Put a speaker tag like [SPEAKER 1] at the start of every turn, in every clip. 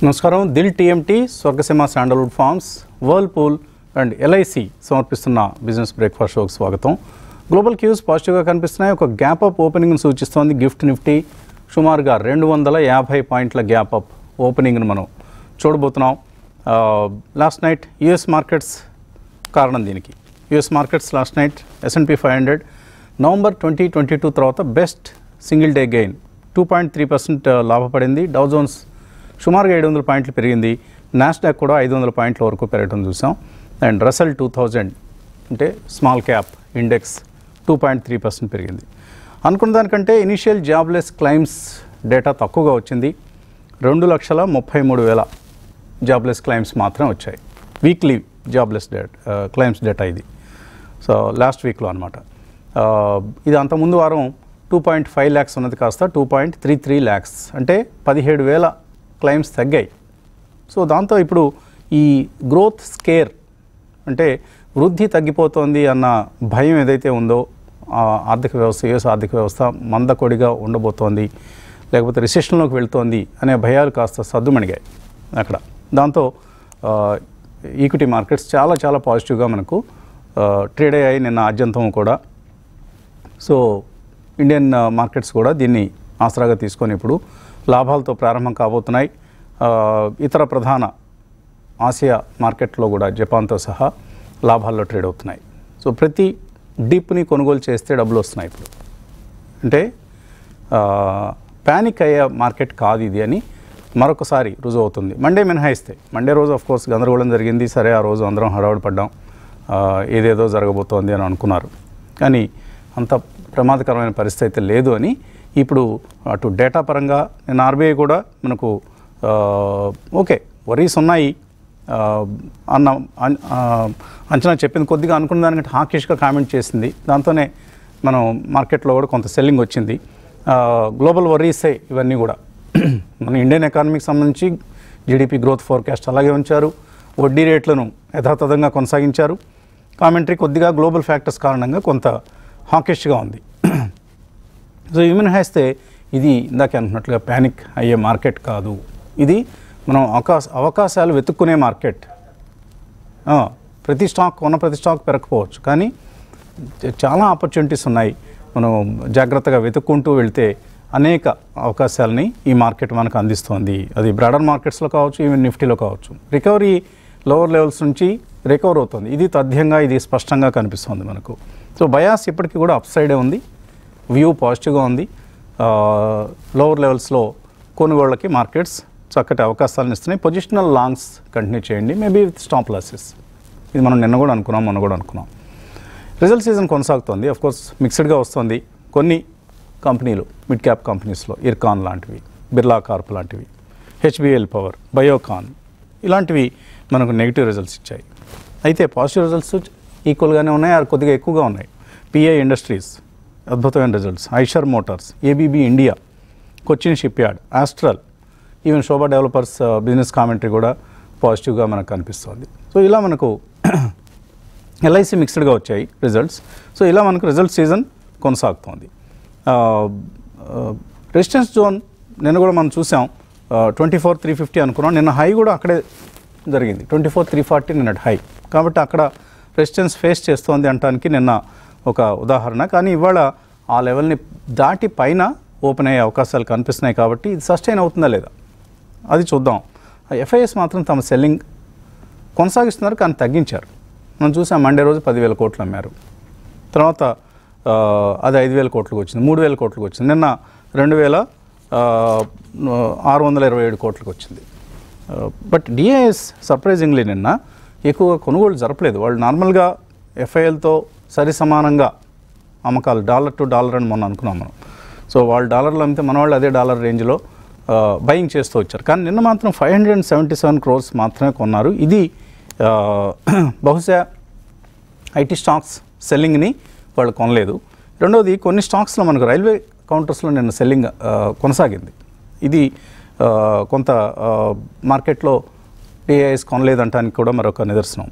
[SPEAKER 1] నమస్కారం. Dil TMT, Swargaseema sandalwood farms, Whirlpool and LIC సమర్పిస్తున్న business breakfast షోకి స్వాగతం. గ్లోబల్ క్యూస్ పాజిటివ్గా కనిపిస్తున్నాయి. ఒక గ్యాప్ అప్ ఓపెనింగ్ను సూచిస్తోంది. గిఫ్ట్ నిఫ్టీ సుమారుగా 250 పాయింట్ల గ్యాప్ అప్ ఓపెనింగ్ను మనం చూడబోతున్నాం. లాస్ట్ నైట్ యుఎస్ మార్కెట్స్ కారణం దీనికి. US markets last night S&P 500 November 2022 తర్వాత బెస్ట్ సింగిల్ డే గెయిన్ 2.3% లాభపడింది. డౌ జోన్స్ సుమారుగా 700 పాయింట్లు పెరిగింది. నాస్డాక్ కూడా 500 పాయింట్ల వరకు పెరగడం చూసాం. అండ్ రసెల్ 2000 అంటే స్మాల్ క్యాప్ ఇండెక్స్ 2.3% పెరిగింది. అనుకున్న దానికంటే ఇనిషియల్ జాబ్లెస్ క్లైమ్స్ డేటా తక్కువగా వచ్చింది. 2,33,000 జాబ్లెస్ క్లైమ్స్ మాత్రమే వచ్చాయి. వీక్లీ జాబ్లెస్ క్లైమ్స్ డేటా ఇది. సో లాస్ట్ వీక్లో అనమాట. ఇది అంతకుముందు వారం 2.5 lakhs ఉన్నది కాస్త 2.33 lakhs అంటే 17,000 క్లైమ్స్ తగ్గాయి. సో దాంతో ఇప్పుడు ఈ గ్రోత్ స్కేర్ అంటే వృద్ధి తగ్గిపోతోంది అన్న భయం ఏదైతే ఉందో, ఆర్థిక వ్యవస్థ, యుఎస్ ఆర్థిక వ్యవస్థ మందకొడిగా ఉండబోతోంది, లేకపోతే రిసెషన్లోకి వెళ్తోంది అనే భయాలు కాస్త సద్దుమణిగాయి అక్కడ. దాంతో ఈక్విటీ మార్కెట్స్ చాలా పాజిటివ్గా మనకు ట్రేడ్ అయ్యాయి నిన్న ఆద్యంతం కూడా. సో ఇండియన్ మార్కెట్స్ కూడా దీన్ని ఆసరాగా తీసుకొని ఇప్పుడు లాభాలతో ప్రారంభం కాబోతున్నాయి. ఇతర ప్రధాన ఆసియా మార్కెట్లో కూడా జపాన్తో సహా లాభాల్లో ట్రేడ్ అవుతున్నాయి. సో ప్రతి డిప్ని కొనుగోలు చేస్తే డబ్బులు వస్తున్నాయి ఇప్పుడు. అంటే ప్యానిక్ అయ్యే మార్కెట్ కాదు ఇది అని మరొకసారి రుజువు అవుతుంది. మండే మినహాయిస్తే, మండే రోజు ఆఫ్కోర్స్ గందరగోళం జరిగింది. సరే, ఆ రోజు అందరం హడావుడి పడ్డాం, ఏదేదో జరగబోతోంది అని అనుకున్నారు. కానీ అంత ప్రమాదకరమైన పరిస్థితి అయితే లేదు అని ఇప్పుడు అటు డేటా పరంగా నేను ఆర్బీఐ కూడా మనకు ఓకే వరీస్ ఉన్నాయి అన్న అంచనా చెప్పింది. కొద్దిగా అనుకున్న దానికంటే హాకిష్గా కామెంట్ చేసింది. దాంతోనే మనం మార్కెట్లో కూడా కొంత సెల్లింగ్ వచ్చింది. గ్లోబల్ వరీసే ఇవన్నీ కూడా. మన ఇండియన్ ఎకానమీకి సంబంధించి జీడిపి గ్రోత్ ఫోర్కాస్ట్ అలాగే ఉంచారు. వడ్డీ రేట్లను యథాతథంగా కొనసాగించారు. కామెంటరీ కొద్దిగా గ్లోబల్ ఫ్యాక్టర్స్ కారణంగా కొంత హాకిష్గా ఉంది. సో ఇవి మినహాయిస్తే ఇది ఇందాక అనుకున్నట్లుగా ప్యానిక్ అయ్యే మార్కెట్ కాదు. ఇది మనం అవకాశాలు వెతుక్కునే మార్కెట్. ప్రతి స్టాక్ పెరగకపోవచ్చు, కానీ చాలా ఆపర్చునిటీస్ ఉన్నాయి. మనం జాగ్రత్తగా వెతుక్కుంటూ వెళ్తే అనేక అవకాశాలని ఈ మార్కెట్ మనకు అందిస్తోంది. అది బ్రాడర్ మార్కెట్స్లో కావచ్చు, ఈవెన్ నిఫ్టీలో కావచ్చు. రికవరీ లోవర్ లెవెల్స్ నుంచి రికవర్ అవుతుంది. ఇది తథ్యంగా, ఇది స్పష్టంగా కనిపిస్తుంది మనకు. సో బయాస్ ఇప్పటికీ కూడా అప్ సైడే ఉంది. వ్యూ పాజిటివ్గా ఉంది. లోవర్ లెవెల్స్లో కొనుగోళ్ళకి మార్కెట్స్ చక్కటి అవకాశాలను ఇస్తున్నాయి. పొజిషనల్ లాంగ్స్ కంటిన్యూ చేయండి, మేబీ విత్ స్టాప్ లాసెస్. ఇది మనం నిన్న కూడా అనుకున్నాం, మొన్న కూడా అనుకున్నాం. రిజల్ట్ సీజన్ కొనసాగుతోంది. అఫ్కోర్స్ మిక్స్డ్గా వస్తుంది. కొన్ని కంపెనీలు, మిడ్ క్యాప్ కంపెనీస్లో ఇర్కాన్ లాంటివి, బిర్లా కార్ప్ లాంటివి, హెచ్బిఎల్ పవర్, బయోకాన్ ఇలాంటివి మనకు నెగిటివ్ రిజల్ట్స్ ఇచ్చాయి. అయితే పాజిటివ్ రిజల్ట్స్ ఈక్వల్గానే ఉన్నాయి, అది కొద్దిగా ఎక్కువగా ఉన్నాయి. పిఐ ఇండస్ట్రీస్ అద్భుతమైన results, Eicher Motors, ABB India, Cochin Shipyard, Astral, even Shobha Developers business commentary కూడా పాజిటివ్గా మనకు కనిపిస్తుంది. సో ఇలా మనకు ఎల్ఐసి మిక్స్డ్గా వచ్చాయి రిజల్ట్స్. సో ఇలా మనకు రిజల్ట్ సీజన్ కొనసాగుతోంది. రెసిస్టెన్స్ జోన్ నిన్న కూడా మనం చూసాం, 24,350 అనుకున్నాం. నిన్న హై కూడా అక్కడే జరిగింది, 24,340 నిన్నటి హై. కాబట్టి అక్కడ రెసిస్టెన్స్ ఫేస్ చేస్తోంది అనడానికి నిన్న ఒక ఉదాహరణ. కానీ ఇవాళ ఆ లెవెల్ని దాటి పైన ఓపెన్ అయ్యే అవకాశాలు కనిపిస్తున్నాయి. కాబట్టి ఇది సస్టైన్ అవుతుందా లేదా అది చూద్దాం. ఎఫ్ఐఎస్ మాత్రం తమ సెల్లింగ్ కొనసాగిస్తున్నారు, కానీ తగ్గించారు. మనం చూసాం మండే రోజు 10,000 కోట్లు అమ్మారు. తర్వాత అది 5,000 కోట్లకు వచ్చింది, 3,000 కోట్లకు వచ్చింది. నిన్న 2,627 కోట్లకు వచ్చింది. బట్ డిఐఎస్ సర్ప్రైజింగ్లీ నిన్న ఎక్కువగా కొనుగోలు జరపలేదు. వాళ్ళు నార్మల్గా ఎఫ్ఐఎల్తో సరి సమానంగా అమ్మకాలు, డాలర్ టు డాలర్ అని మొన్న అనుకున్నాం మనం. సో వాళ్ళు డాలర్లు అమ్మితే మన వాళ్ళు అదే డాలర్ రేంజ్లో బయింగ్ చేస్తూ వచ్చారు. కానీ నిన్న మాత్రం 577 crores మాత్రమే కొన్నారు. ఇది బహుశా ఐటీ స్టాక్స్ సెల్లింగ్ని వాళ్ళు కొనలేదు. రెండవది, కొన్ని స్టాక్స్లో మనకు రైల్వే కౌంటర్స్లో నిన్న సెల్లింగ్ కొనసాగింది. ఇది కొంత మార్కెట్లో డిఐఎస్ కొనలేదంటానికి కూడా మరొక నిదర్శనం.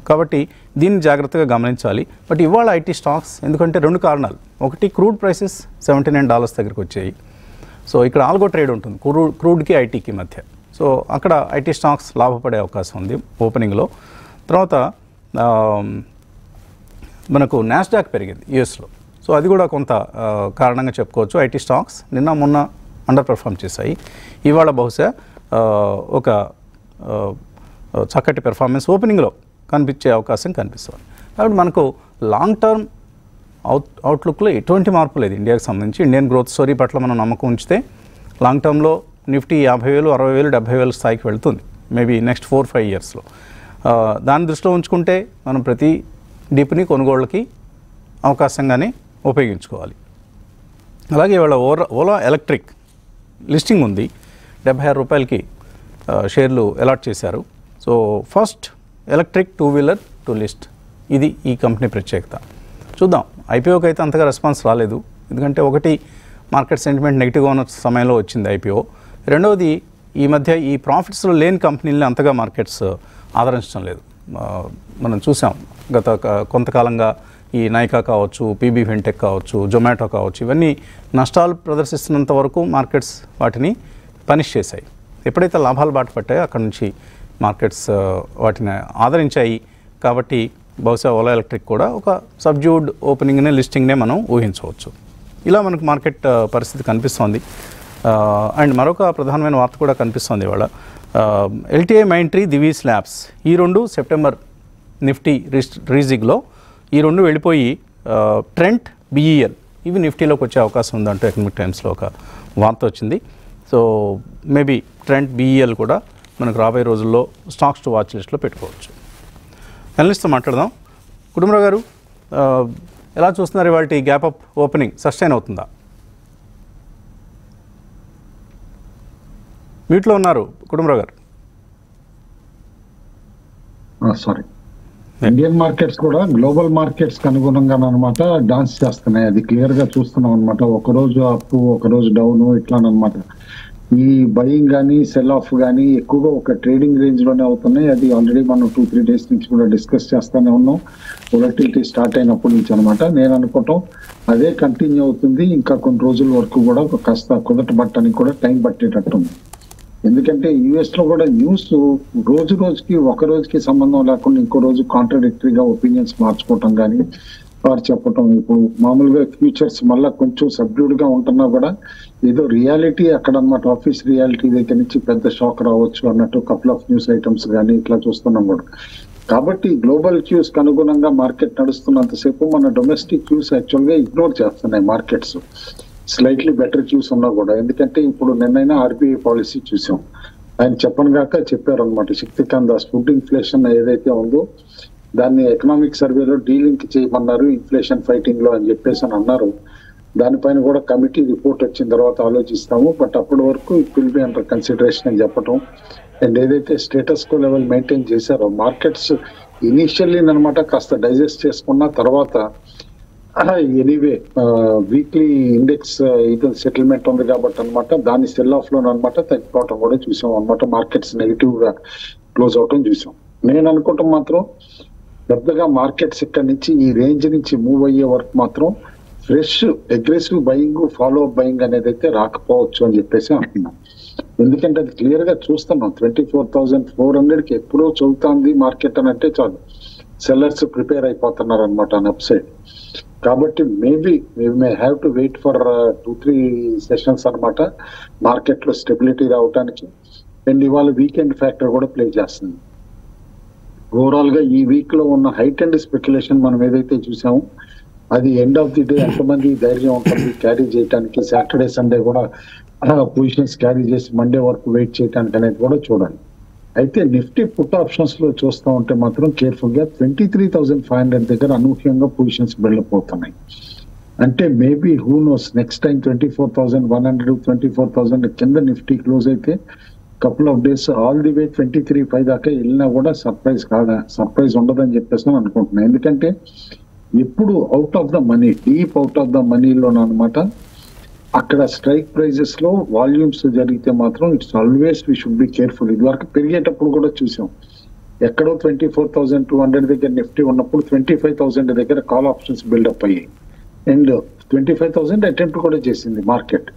[SPEAKER 1] కాబట్టి దీన్ని జాగ్రత్తగా గమనించాలి. బట్ ఇవాళ ఐటీ స్టాక్స్, ఎందుకంటే 2 కారణాలు. ఒకటి, క్రూడ్ ప్రైసెస్ $79 దగ్గరికి వచ్చాయి. సో ఇక్కడ ఆల్గో ట్రేడ్ ఉంటుంది క్రూడ్కి ఐటీకి మధ్య. సో అక్కడ ఐటీ స్టాక్స్ లాభపడే అవకాశం ఉంది ఓపెనింగ్లో. తర్వాత మనకు నాస్డాక్ పెరిగింది యూఎస్లో. సో అది కూడా కొంత కారణంగా చెప్పుకోవచ్చు. ఐటీ స్టాక్స్ నిన్న మొన్న అండర్ పెర్ఫామ్ చేశాయి. ఇవాళ బహుశా ఒక చక్కటి పెర్ఫార్మెన్స్ ఓపెనింగ్లో కనిపించే అవకాశం కనిపిస్తుంది. కాబట్టి మనకు లాంగ్ టర్మ్ అవుట్లుక్లో ఎటువంటి మార్పు లేదు ఇండియాకి సంబంధించి. ఇండియన్ గ్రోత్ స్టోరీ పట్ల మనం నమ్మకం ఉంచితే లాంగ్ టర్మ్లో నిఫ్టీ 50,000, 60,000, 70,000 స్థాయికి వెళ్తుంది మేబీ నెక్స్ట్ 4-5 ఇయర్స్లో. దాన్ని దృష్టిలో ఉంచుకుంటే మనం ప్రతి డిప్ని కొనుగోళ్ళకి అవకాశంగానే ఉపయోగించుకోవాలి. అలాగే ఇవాళ ఓలా ఎలక్ట్రిక్ లిస్టింగ్ ఉంది. 76 రూపాయలకి షేర్లు అలాట్ చేశారు. So first electric two wheeler to list, ఇది ఈ కంపెనీ ప్రత్యేకత. చూద్దాం. ఐపీఓకి అయితే అంతగా రెస్పాన్స్ రాలేదు, ఎందుకంటే ఒకటి మార్కెట్ సెంటిమెంట్ నెగిటివ్గా ఉన్న సమయంలో వచ్చింది ఐపీఓ. రెండవది ఈ మధ్య ఈ ప్రాఫిట్స్లో లేని కంపెనీలని అంతగా మార్కెట్స్ ఆదరించడం లేదు. మనం చూసాం గత కొంతకాలంగా ఈ నైకా కావచ్చు, పీబీ ఫిన్టెక్ కావచ్చు, జొమాటో కావచ్చు, ఇవన్నీ నష్టాలు ప్రదర్శిస్తున్నంత వరకు మార్కెట్స్ వాటిని పనిష్ చేశాయి. ఎప్పుడైతే లాభాలు బాట పట్టాయో అక్కడ నుంచి మార్కెట్స్ వాటిని ఆదరించాయి. కాబట్టి బహుశా ఓలా ఎలక్ట్రిక్ కూడా ఒక సబ్జ్యూడ్ ఓపెనింగ్నే లిస్టింగ్నే మనం ఊహించవచ్చు. ఇలా మనకు మార్కెట్ పరిస్థితి కనిపిస్తోంది. అండ్ మరొక ప్రధానమైన వార్త కూడా కనిపిస్తోంది ఇవాళ. ఎల్టీఐ మైంట్రీ, దివీస్ ల్యాబ్స్, ఈ రెండు సెప్టెంబర్ నిఫ్టీ రీజిగ్లో ఈ రెండు వెళ్ళిపోయి ట్రెంట్, బిఈఎల్ ఇవి నిఫ్టీలోకి వచ్చే అవకాశం ఉందంటూ ఎకనామిక్ టైమ్స్లో ఒక వార్త వచ్చింది. సో మేబీ ట్రెంట్, బిఈఎల్ కూడా మనకు రాబోయే రోజుల్లో స్టాక్స్ టు వాచ్ లిస్ట్లో పెట్టుకోవచ్చు. అనలిస్ట్తో మాట్లాడదాం. కుటుంబరావు గారు, ఎలా చూస్తున్నారు ఇవాళ గ్యాప్ అప్ ఓపెనింగ్ సస్టైన్ అవుతుందా? మీట్లో ఉన్నారు కుటుంబరావు గారు.
[SPEAKER 2] సారీ, ఇండియన్ మార్కెట్స్ కూడా గ్లోబల్ మార్కెట్స్ కి అనుగుణంగా అనమాట డాన్స్ చేస్తున్నాయి. అది క్లియర్ గా చూస్తున్నాం అనమాట. ఒకరోజు అప్, ఒకరోజు డౌన్, ఇట్లానమాట. ఈ బయింగ్ కానీ సెల్ ఆఫ్ కానీ ఎక్కువగా ఒక ట్రేడింగ్ రేంజ్ లోనే అవుతున్నాయి. అది ఆల్రెడీ మనం 2-3 డేస్ నుంచి కూడా డిస్కస్ చేస్తానే ఉన్నాం, వొలటిలిటీ స్టార్ట్ అయినప్పటి నుంచి అనమాట. నేను అనుకోవటం అదే కంటిన్యూ అవుతుంది. ఇంకా కొన్ని రోజుల వరకు కూడా కాస్త కుదట పట్టడానికి కూడా టైం పట్టేటట్టుంది. ఎందుకంటే యుఎస్ లో కూడా న్యూస్ రోజు రోజుకి ఒక రోజుకి సంబంధం లేకుండా ఇంకో రోజు కాంట్రడిక్టరీగా ఒపీనియన్స్ మార్చుకోవటం కానీ వారు చెప్పటం. ఇప్పుడు మామూలుగా ఫ్యూచర్స్ మళ్ళీ కొంచెం సబ్డ్యూడ్ గా ఉంటున్నా కూడా ఏదో రియాలిటీ అక్కడ అనమాట, ఆఫీస్ రియాలిటీ దగ్గర నుంచి పెద్ద షాక్ రావచ్చు అన్నట్టు కపుల్ ఆఫ్ న్యూస్ ఐటమ్స్ కానీ ఇట్లా చూస్తున్నాం కూడా. కాబట్టి గ్లోబల్ క్యూస్ కి అనుగుణంగా మార్కెట్ నడుస్తున్నంతసేపు మన డొమెస్టిక్ క్యూస్ యాక్చువల్ గా ఇగ్నోర్ చేస్తున్నాయి మార్కెట్స్. స్లైట్లీ బెటర్ క్యూస్ ఉన్నా కూడా. ఎందుకంటే ఇప్పుడు నిన్నైనా ఆర్బీఐ పాలసీ చూసాం. ఆయన చెప్పను గాక చెప్పారు అనమాట, శక్తికాంత్ దాస్. ఫుడ్ ఇన్ఫ్లేషన్ ఏదైతే ఉందో దాన్ని ఎకనామిక్ సర్వేలో డీలింక్ చేయమన్నారు ఇన్ఫ్లేషన్ ఫైటింగ్ లో అని చెప్పేసి అని అన్నారు. దానిపైన కూడా కమిటీ రిపోర్ట్ వచ్చిన తర్వాత ఆలోచిస్తాము, బట్ అప్పటి వరకు it will be under consideration అని చెప్పటం. అండ్ ఏదైతే స్టేటస్ కో లెవెల్ మెయింటైన్ చేశారో మార్కెట్స్ ఇనీషియల్లీ అనమాట కాస్త డైజెస్ట్ చేసుకున్న తర్వాత ఎనీవే వీక్లీ ఇండెక్స్ ఇది సెటిల్మెంట్ ఉంది కాబట్టి అనమాట దాని సెల్ ఆఫ్ లో అనమాట తగ్గిపోవటం కూడా చూసాం అనమాట. మార్కెట్స్ నెగిటివ్ గా క్లోజ్ అవటం చూసాం. నేను అనుకోవటం మాత్రం పెద్దగా మార్కెట్స్ ఇక్కడ నుంచి ఈ రేంజ్ నుంచి మూవ్ అయ్యే వరకు మాత్రం fresh aggressive buying, follow up buying అనేది అయితే రాకపోవచ్చు అని చెప్పేసి అంటున్నాం. ఎందుకంటే అది క్లియర్ గా చూస్తున్నాం. 24,400కి ఎప్పుడో చదువుతుంది మార్కెట్ అని అంటే చాలు, సెల్లర్స్ ప్రిపేర్ అయిపోతున్నారు అనమాట ఆన్ అప్ సైడ్. కాబట్టి maybe may have to wait for 2-3 sessions అనమాట మార్కెట్ లో స్టెబిలిటీ రావడానికి. అండ్ ఇవాళ వీకెండ్ ఫ్యాక్టర్ కూడా ప్లే చేస్తుంది. ఓవరాల్ గా ఈ వీక్ లో ఉన్న హైట్ అండ్ స్పెక్యులేషన్ మనం ఏదైతే చూసామో అది ఎండ్ ఆఫ్ ది డే ఎంతమంది ధైర్యం ఉంటుంది క్యారీ చేయడానికి, సాటర్డే సండే కూడా పొజిషన్స్ క్యారీ చేసి మండే వరకు వెయిట్ చేయడానికి అనేది కూడా చూడాలి. అయితే నిఫ్టీ పుట్ ఆప్షన్స్ లో చూస్తూ ఉంటే మాత్రం కేర్ఫుల్ గా 23,500 దగ్గర అనూహ్యంగా పొజిషన్స్ బిల్డప్ అవుతున్నాయి. అంటే maybe who nose next time 24,100, 24,000 కింద నిఫ్టీ క్లోజ్ అయితే couple of days all the way 23,500 దాకా వెళ్ళినా కూడా సర్ప్రైజ్ ఉండదని చెప్పేసి అనుకుంటున్నాను. ఎందుకంటే ఎప్పుడు out of the money, deep out of the మనీలోనమాట అక్కడ స్ట్రైక్ ప్రైజెస్ లో వాల్యూమ్స్ జరిగితే మాత్రం it's always we should be careful. ఇదివరకు పెరిగేటప్పుడు కూడా చూసాం, ఎక్కడో 24,200 దగ్గర నిఫ్టీ ఉన్నప్పుడు 25,000 దగ్గర కాల్ ఆప్షన్స్ బిల్డప్ అయ్యాయి. అండ్ 25,000 అటెంప్ట్ కూడా చేసింది మార్కెట్.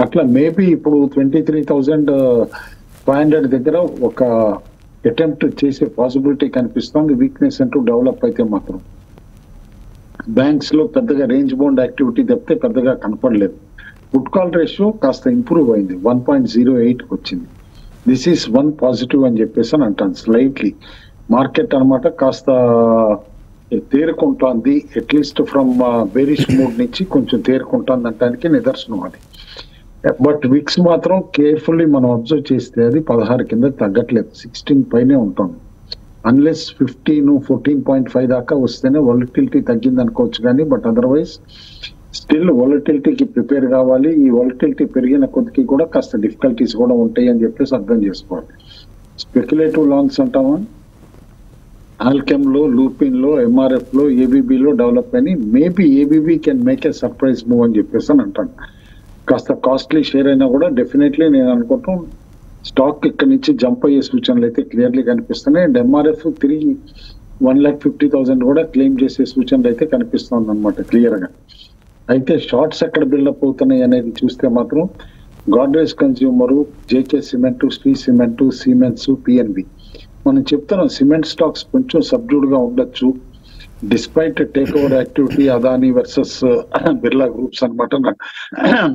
[SPEAKER 2] అట్లా మేబీ ఇప్పుడు 23,000 500 దగ్గర ఒక అటెంప్ట్ చేసే పాసిబిలిటీ కనిపిస్తుంది. వీక్నెస్ అంటూ డెవలప్ అయితే మాత్రం బ్యాంక్స్ లో పెద్దగా రేంజ్ బౌండ్ యాక్టివిటీ తప్పితే పెద్దగా కనపడలేదు. పుట్ కాల్ రేషియో కాస్త ఇంప్రూవ్ అయింది, 1.08 వచ్చింది. దిస్ ఈస్ వన్ పాజిటివ్ అని చెప్పేసి అని అంటాను. స్లైట్లీ మార్కెట్ అనమాట కాస్త తేరుకుంటోంది, అట్లీస్ట్ ఫ్రమ్ బేరిష్ మూడ్ నుంచి కొంచెం తేరుకుంటోంది అనడానికి నిదర్శనం అది. బట్ విక్స్ మాత్రం కేర్ఫుల్లీ మనం అబ్జర్వ్ చేస్తే అది 16 కింద తగ్గట్లేదు, 16 పైనే ఉంటుంది. అన్లెస్ 14.5 దాకా వస్తేనే వాలటిలిటీ తగ్గింది అనుకోవచ్చు కానీ, బట్ అదర్వైజ్ స్టిల్ వాలటిలిటీకి ప్రిపేర్ కావాలి. ఈ వాలటిలిటీ పెరిగిన కొద్దికి కూడా కాస్త డిఫికల్టీస్ కూడా ఉంటాయి అని చెప్పేసి అర్థం చేసుకోవాలి. స్పెక్యులేటివ్ లాంగ్స్ అంటామా, ఆల్కెమ్ లో, లూపిన్ లో, ఎంఆర్ఎఫ్ లో, ఏబీబీ లో డెవలప్ అని, maybe ABB can make a surprise move అని చెప్పేసి అని అంటాను. కాస్త కాస్ట్లీ షేర్ అయినా కూడా డెఫినెట్లీ నేను అనుకుంటాం స్టాక్ ఇక్కడ నుంచి జంప్ అయ్యే సూచనలు అయితే క్లియర్లీ కనిపిస్తున్నాయి. అండ్ ఎంఆర్ఎఫ్ తిరిగి 1,50,000 కూడా క్లెయిమ్ చేసే సూచనలు అయితే కనిపిస్తుంది అనమాట క్లియర్ గా. అయితే షార్ట్స్ ఎక్కడ బిల్డప్ అవుతున్నాయి అనేది చూస్తే మాత్రం Godrej consumer, JK cement, Shree cement, cements, PNB మనం చెప్తున్నాం సిమెంట్ స్టాక్స్ కొంచెం సబ్డ్యూడ్ గా ఉండొచ్చు despite takeover activity Adani versus Birla groups అనమాట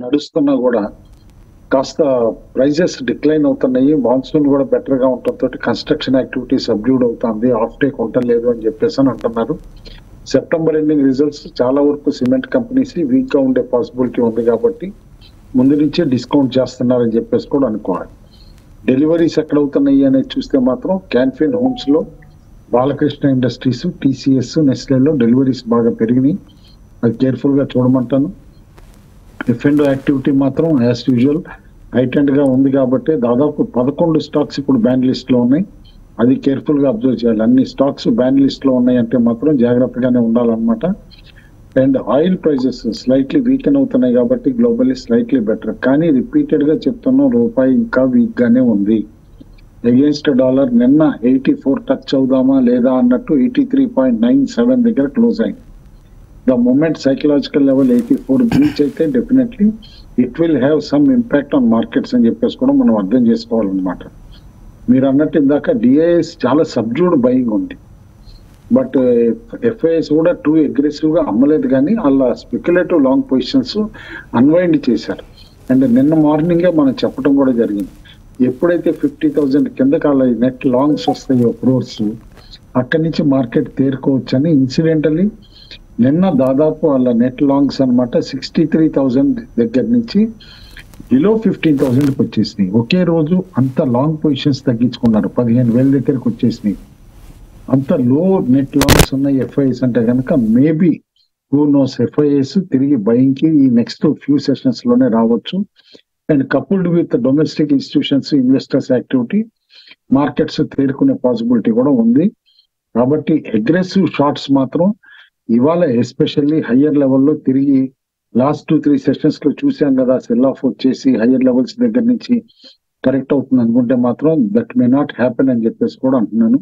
[SPEAKER 2] నడుస్తున్నా కూడా కాస్త ప్రైజెస్ డిక్లైన్ అవుతున్నాయి. మాన్సూన్ కూడా బెటర్ గా ఉండటంతో కన్స్ట్రక్షన్ యాక్టివిటీ సబ్డ్యూడ్ అవుతుంది, ఆఫ్ టేక్ ఉండలేదు అని చెప్పేసి అని అంటున్నారు. సెప్టెంబర్ ఎండింగ్ రిజల్ట్స్ చాలా వరకు సిమెంట్ కంపెనీస్ వీక్ గా ఉండే పాసిబిలిటీ ఉంది కాబట్టి ముందు నుంచే డిస్కౌంట్ చేస్తున్నారని చెప్పేసి కూడా అనుకోవాలి. డెలివరీస్ ఎక్కడ అవుతున్నాయి అనేది చూస్తే మాత్రం క్యాన్ఫిన్ హోమ్స్ లో, బాలకృష్ణ ఇండస్ట్రీస్, టీసీఎస్, నెస్లేలో డెలివరీస్ బాగా పెరిగినాయి. అది కేర్ఫుల్ గా చూడమంటాను. ఎఫ్ఎండో యాక్టివిటీ మాత్రం యాజ్ యూజువల్ హైటెండ్ గా ఉంది కాబట్టి దాదాపు 11 స్టాక్స్ ఇప్పుడు బ్యాన్ లిస్ట్ లో ఉన్నాయి. అది కేర్ఫుల్ గా అబ్జర్వ్ చేయాలి. అన్ని స్టాక్స్ బ్యాన్ లిస్ట్ లో ఉన్నాయి అంటే మాత్రం జాగ్రత్తగానే ఉండాలన్నమాట. And oil prices slightly weaken అవుతున్నాయి కాబట్టి గ్లోబల్లీ స్లైట్లీ బెటర్. కానీ రిపీటెడ్ గా చెప్తున్నాం రూపాయి ఇంకా వీక్ గానే ఉంది అగేన్స్ట్ డాలర్. నిన్న 84 టచ్ అవుదామా లేదా అన్నట్టు 83.97 దగ్గర క్లోజ్ అయింది. The moment psychological level 84 breach అయితే definitely it will have some impact on markets అని చెప్పేసి కూడా మనం అర్థం చేసుకోవాలన్నమాట. మీరు అన్నట్టు ఇందాక డిఐఎస్ చాలా సబ్డ్యూడ్ బయింగ్ ఉంది, బట్ ఎఫ్ఐఎస్ కూడా టూ అగ్రెసివ్ గా అమ్మలేదు కానీ వాళ్ళ స్పెక్యులేటివ్ లాంగ్ పొజిషన్స్ అన్వైండ్ చేశారు. అండ్ నిన్న మార్నింగే మనం చెప్పడం కూడా జరిగింది, ఎప్పుడైతే 50,000 కిందకి వాళ్ళ నెట్ లాంగ్స్ వస్తాయో క్రోర్స్, అక్కడి నుంచి మార్కెట్ తేరుకోవచ్చు అని ఇన్సిడెంటలీ నిన్న దాదాపు వాళ్ళ నెట్ లాంగ్స్ అనమాట 63,000 దగ్గర నుంచి బిలో 15,000కి వచ్చేసినాయి. ఒకే రోజు అంత లాంగ్ పొజిషన్స్ తగ్గించుకున్నారు, 15,000 దగ్గరకు వచ్చేసినాయి. అంత లో నెట్ లాంగ్స్ ఉన్న ఎఫ్ఐఎస్ అంటే కనుక మేబీ హూ నోస్ ఎఫ్ఐఎస్ తిరిగి బయింగ్ కి ఈ నెక్స్ట్ ఫ్యూ సెషన్స్ లోనే రావచ్చు. And coupled with domestic institutions, investors activity markets తేరుకునే పాసిబిలిటీ కూడా ఉంది. కాబట్టి అగ్రెసివ్ షార్ట్స్ మాత్రం ఇవాళ ఎస్పెషల్లీ హయ్యర్ లెవెల్లో తిరిగి లాస్ట్ 2-3 సెషన్స్ లో చూసాం కదా, సెల్ ఆఫ్ వచ్చేసి హయ్యర్ లెవెల్స్ దగ్గర నుంచి కరెక్ట్ అవుతుంది అనుకుంటే మాత్రం దట్ మే నాట్ హ్యాపెన్ అని చెప్పేసి కూడా అంటున్నాను.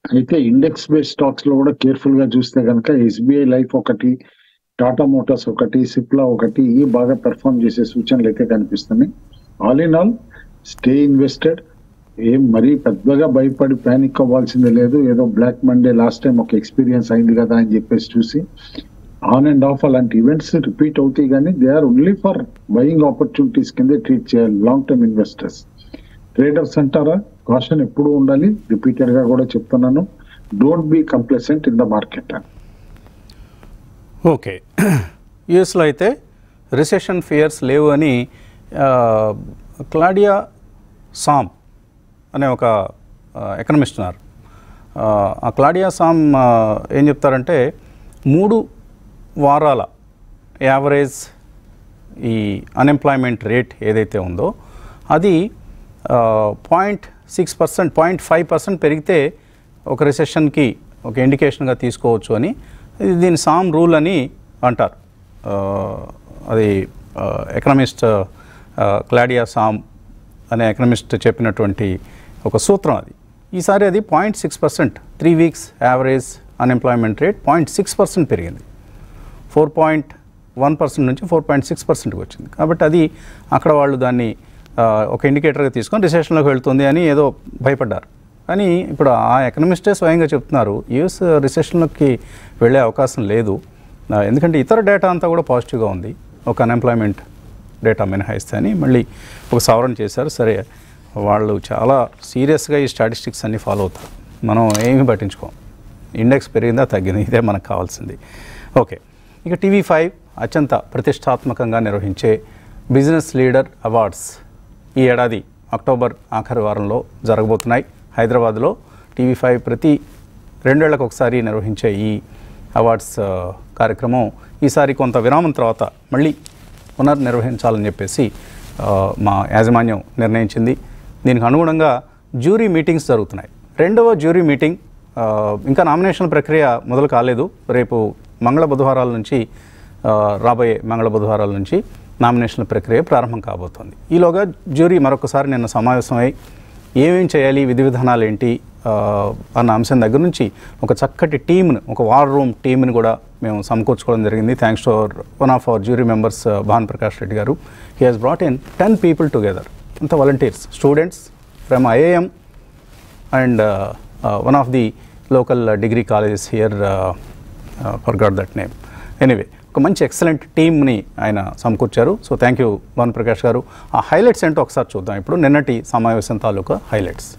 [SPEAKER 2] అయితే ఇండెక్స్ బేస్డ్ స్టాక్స్ లో కూడా కేర్ఫుల్ గా చూస్తే కనుక ఎస్బీఐ లైఫ్ ఒకటి, టాటా మోటార్స్ ఒకటి, సిప్లా ఒకటి ఈ బాగా పెర్ఫార్మ్ చేసే సూచనలు అయితే కనిపిస్తున్నాయి. All in all stay invested. ఏం మరీ పెద్దగా భయపడి ప్యానిక్ అవ్వాల్సిందే లేదు. ఏదో బ్లాక్ మండే లాస్ట్ టైం ఒక ఎక్స్పీరియన్స్ అయింది కదా అని చెప్పేసి చూసి ఆన్ అండ్ ఆఫ్ అలాంటి ఈవెంట్స్ రిపీట్ అవుతాయి కానీ they are only for buying opportunities కింద ట్రీట్ చేయాలి లాంగ్ టర్మ్ ఇన్వెస్టర్స్. ట్రేడర్స్ అంటారా, కాషన్ ఎప్పుడు ఉండాలి, రిపీటెడ్ గా కూడా చెప్తున్నాను, don't be complacent in the market.
[SPEAKER 1] Okay, యుఎస్లో అయితే రిసెషన్ ఫియర్స్ లేవు అని క్లాడియా సామ్ అనే ఒక ఎకనమిస్ట్ ఉన్నారు. ఆ క్లాడియా సామ్ ఏం చెప్తారంటే 3 వారాల యావరేజ్ ఈ అన్ఎంప్లాయ్మెంట్ రేట్ ఏదైతే ఉందో అది 0.6%, 0.5% పెరిగితే ఒక రిసెషన్కి ఒక ఇండికేషన్గా తీసుకోవచ్చు అని, దీని సామ్ రూల్ అని అంటారు. అది ఎకనమిస్ట్ క్లాడియా సామ్ అనే ఎకనమిస్ట్ చెప్పినటువంటి ఒక సూత్రం అది. ఈసారి అది 0.6%, 3 వీక్స్ యావరేజ్ అన్ఎంప్లాయ్మెంట్ రేట్ 0.6% పెరిగింది. 4.1% నుంచి 4.6%కి వచ్చింది. కాబట్టి అది అక్కడ వాళ్ళు దాన్ని ఒక ఇండికేటర్గా తీసుకొని రిసెషన్లోకి వెళ్తుంది అని ఏదో భయపడ్డారు. కానీ ఇప్పుడు ఆ ఎకనమిస్టే స్వయంగా చెప్తున్నారు యూఎస్ రిసెషన్లోకి వెళ్ళే అవకాశం లేదు, ఎందుకంటే ఇతర డేటా అంతా కూడా పాజిటివ్గా ఉంది, ఒక అన్ఎంప్లాయ్మెంట్ డేటా మినహాయిస్తే అని మళ్ళీ ఒక సవరణ చేశారు. సరే, వాళ్ళు చాలా సీరియస్గా ఈ స్టాటిస్టిక్స్ అన్నీ ఫాలో అవుతారు, మనం ఏమీ పట్టించుకోం, ఇండెక్స్ పెరిగిందా తగ్గింది ఇదే మనకు కావాల్సింది. ఓకే, ఇక టీవీ5 అత్యంత ప్రతిష్టాత్మకంగా నిర్వహించే బిజినెస్ లీడర్ అవార్డ్స్ ఈ ఏడాది అక్టోబర్ ఆఖరి వారంలో జరగబోతున్నాయి. హైదరాబాద్లో టీవీ5 ప్రతి 2 ఏళ్లకు ఒకసారి నిర్వహించే ఈ అవార్డ్స్ కార్యక్రమం ఈసారి కొంత విరామం తర్వాత మళ్ళీ పునర్నిర్వహించాలని చెప్పేసి మా యాజమాన్యం నిర్ణయించింది. దీనికి అనుగుణంగా జ్యూరీ మీటింగ్స్ జరుగుతున్నాయి. 2వ జ్యూరీ మీటింగ్ ఇంకా నామినేషన్ ప్రక్రియ మొదలు కాలేదు. రేపు మంగళ బుధవారాల నుంచి రాబోయే మంగళ బుధవారాల నుంచి నామినేషన్ల ప్రక్రియ ప్రారంభం కాబోతోంది. ఈలోగా జ్యూరీ మరొకసారి నిన్న సమావేశమై ఏమేం చేయాలి, విధి విధానాలు ఏంటి అన్న అంశం దగ్గర నుంచి ఒక చక్కటి టీమ్ను, ఒక వార్ రూమ్ టీమ్ని కూడా మేము సమకూర్చుకోవడం జరిగింది. Thanks to one of our jury members Bhan Prakash Reddy garu. He has brought in 10 people together, అంత volunteers, students from IIM and one of the local degree colleges here, forgot that name. Anyway, ఒక మంచి excellent టీమ్ని ఆయన సమకూర్చారు. So thank you Bhan Prakash garu. ఆ highlights ఏంటో ఒకసారి చూద్దాం ఇప్పుడు, నిన్నటి సమావేశం తాలూకా హైలైట్స్.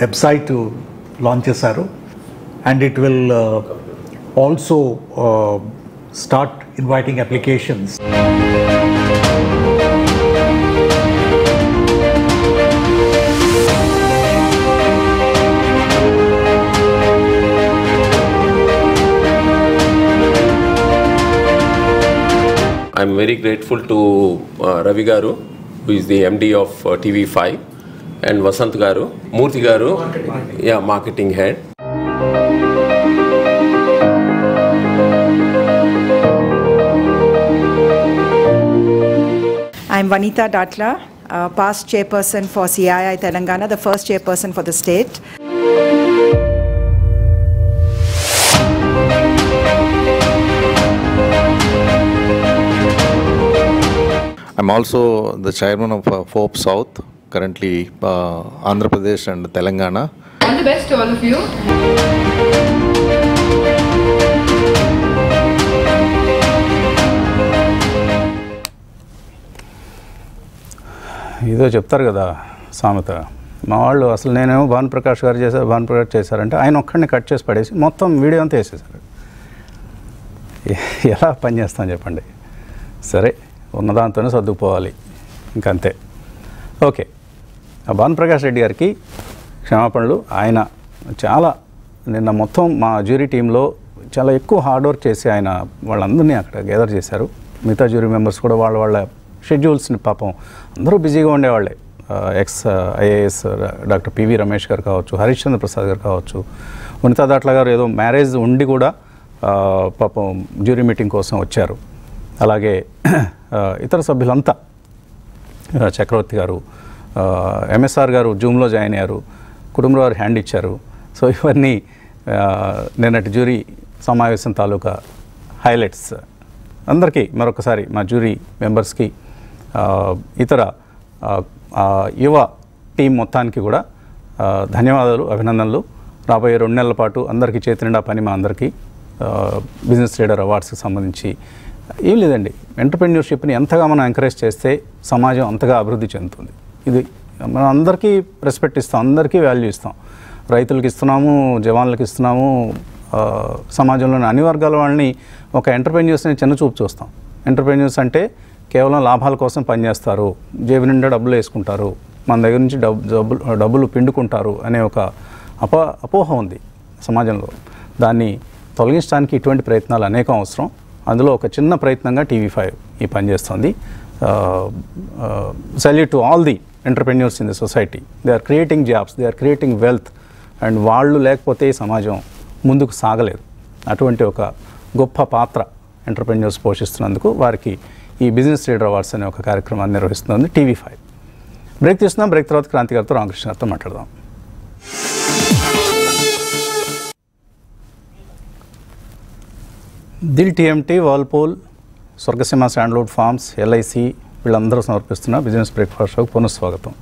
[SPEAKER 3] వెబ్సైట్ లాంచ్ చేశారు and it will also start inviting applications.
[SPEAKER 4] I'm very grateful to Ravi Garu, who is the MD of TV5, and Vasant Garu, Murthy Garu, marketing head.
[SPEAKER 5] I'm Vanita Datla, past chairperson for CII Telangana, the first chairperson for the state.
[SPEAKER 6] I'm also the chairman of FOP South, currently Andhra Pradesh and Telangana.
[SPEAKER 7] All the best to all of you.
[SPEAKER 1] ఏదో చెప్తారు కదా సామెత, మా వాళ్ళు అసలు నేనేమో భాన్ ప్రకాష్ గారు చేశారు, భాన్ ప్రకాష్ చేశారంటే ఆయన ఒక్కడిని కట్ చేసి పడేసి మొత్తం వీడియో అంతా వేసేసారు. ఎలా పని చేస్తాను చెప్పండి. సరే, ఉన్నదాంతోనే సర్దుకుపోవాలి, ఇంకంతే. ఓకే, భాన్ ప్రకాష్ రెడ్డి గారికి క్షమాపణలు. ఆయన చాలా నిన్న మొత్తం మా జ్యూరీ టీంలో చాలా ఎక్కువ హార్డ్ వర్క్ చేసి ఆయన వాళ్ళందరినీ అక్కడ గ్యాదర్ చేశారు. మిగతా జ్యూరీ మెంబర్స్ కూడా వాళ్ళ షెడ్యూల్స్ని పాపం అందరూ బిజీగా ఉండేవాళ్ళే. Ex IAS doctor PV Ramesh garu కావచ్చు, హరిశ్చంద్ర ప్రసాద్ గారు కావచ్చు, వనితా దాట్ల గారు ఏదో మ్యారేజ్ ఉండి కూడా పాపం జ్యూరీ మీటింగ్ కోసం వచ్చారు. అలాగే ఇతర సభ్యులంతా, చక్రవర్తి గారు, MSR గారు జూమ్లో జాయిన్ అయ్యారు, కుటుంబ వారు హ్యాండ్ ఇచ్చారు. సో ఇవన్నీ నిన్నటి జ్యూరీ సమావేశం తాలూకా హైలైట్స్. అందరికీ మరొకసారి మా జ్యూరీ మెంబర్స్కి, ఇతర యువ టీం మొత్తానికి కూడా ధన్యవాదాలు, అభినందనలు. రాబోయే 2 నెలల పాటు అందరికీ చేతి నిండా పని. మా అందరికీ బిజినెస్ లీడర్ అవార్డ్స్కి సంబంధించి ఏం లేదండి, ఎంటర్‌ప్రెన్యూర్‌షిప్ని ఎంతగా మనం ఎంకరేజ్ చేస్తే సమాజం అంతగా అభివృద్ధి చెందుతుంది. ఇది మనం అందరికీ రెస్పెక్ట్ ఇస్తాం, అందరికీ వాల్యూ ఇస్తాం. రైతులకు ఇస్తున్నాము, జవాన్లకు ఇస్తున్నాము, సమాజంలోని అన్ని వర్గాల వాళ్ళని ఒక ఎంటర్‌ప్రెన్యూర్స్ని చిన్న చూపు చూస్తాం. ఎంటర్‌ప్రెన్యూర్స్ అంటే కేవలం లాభాల కోసం పనిచేస్తారు, జేబు నిండా డబ్బులు వేసుకుంటారు, మన దగ్గర నుంచి డబ్బులు పిండుకుంటారు అనే ఒక అపోహ ఉంది సమాజంలో. దాన్ని తొలగించడానికి ఇటువంటి ప్రయత్నాలు అనేకం అవసరం. అందులో ఒక చిన్న ప్రయత్నంగా TV5 ఈ పనిచేస్తుంది. Salute to all the entrepreneurs in the society. They are creating jobs, they are creating wealth. And వాళ్ళు లేకపోతే ఈ సమాజం ముందుకు సాగలేదు. అటువంటి ఒక గొప్ప పాత్ర ఎంటర్ప్రెన్యూర్స్ పోషిస్తున్నందుకు వారికి ఈ బిజినెస్ లీడర్ అవార్డ్స్ అనే ఒక కార్యక్రమాన్ని నిర్వహిస్తుంది TV5. బ్రేక్ తీస్తున్నాం. బ్రేక్ తర్వాత క్రాంతి గారితో, రామకృష్ణ గారితో మాట్లాడదాం. Dil TMT, Whirlpool, Swargaseema sandalwood farms, LIC వీళ్ళందరూ సమర్పిస్తున్న బిజినెస్ బ్రేక్ఫాస్ట్ షోకి పునఃస్వాగతం.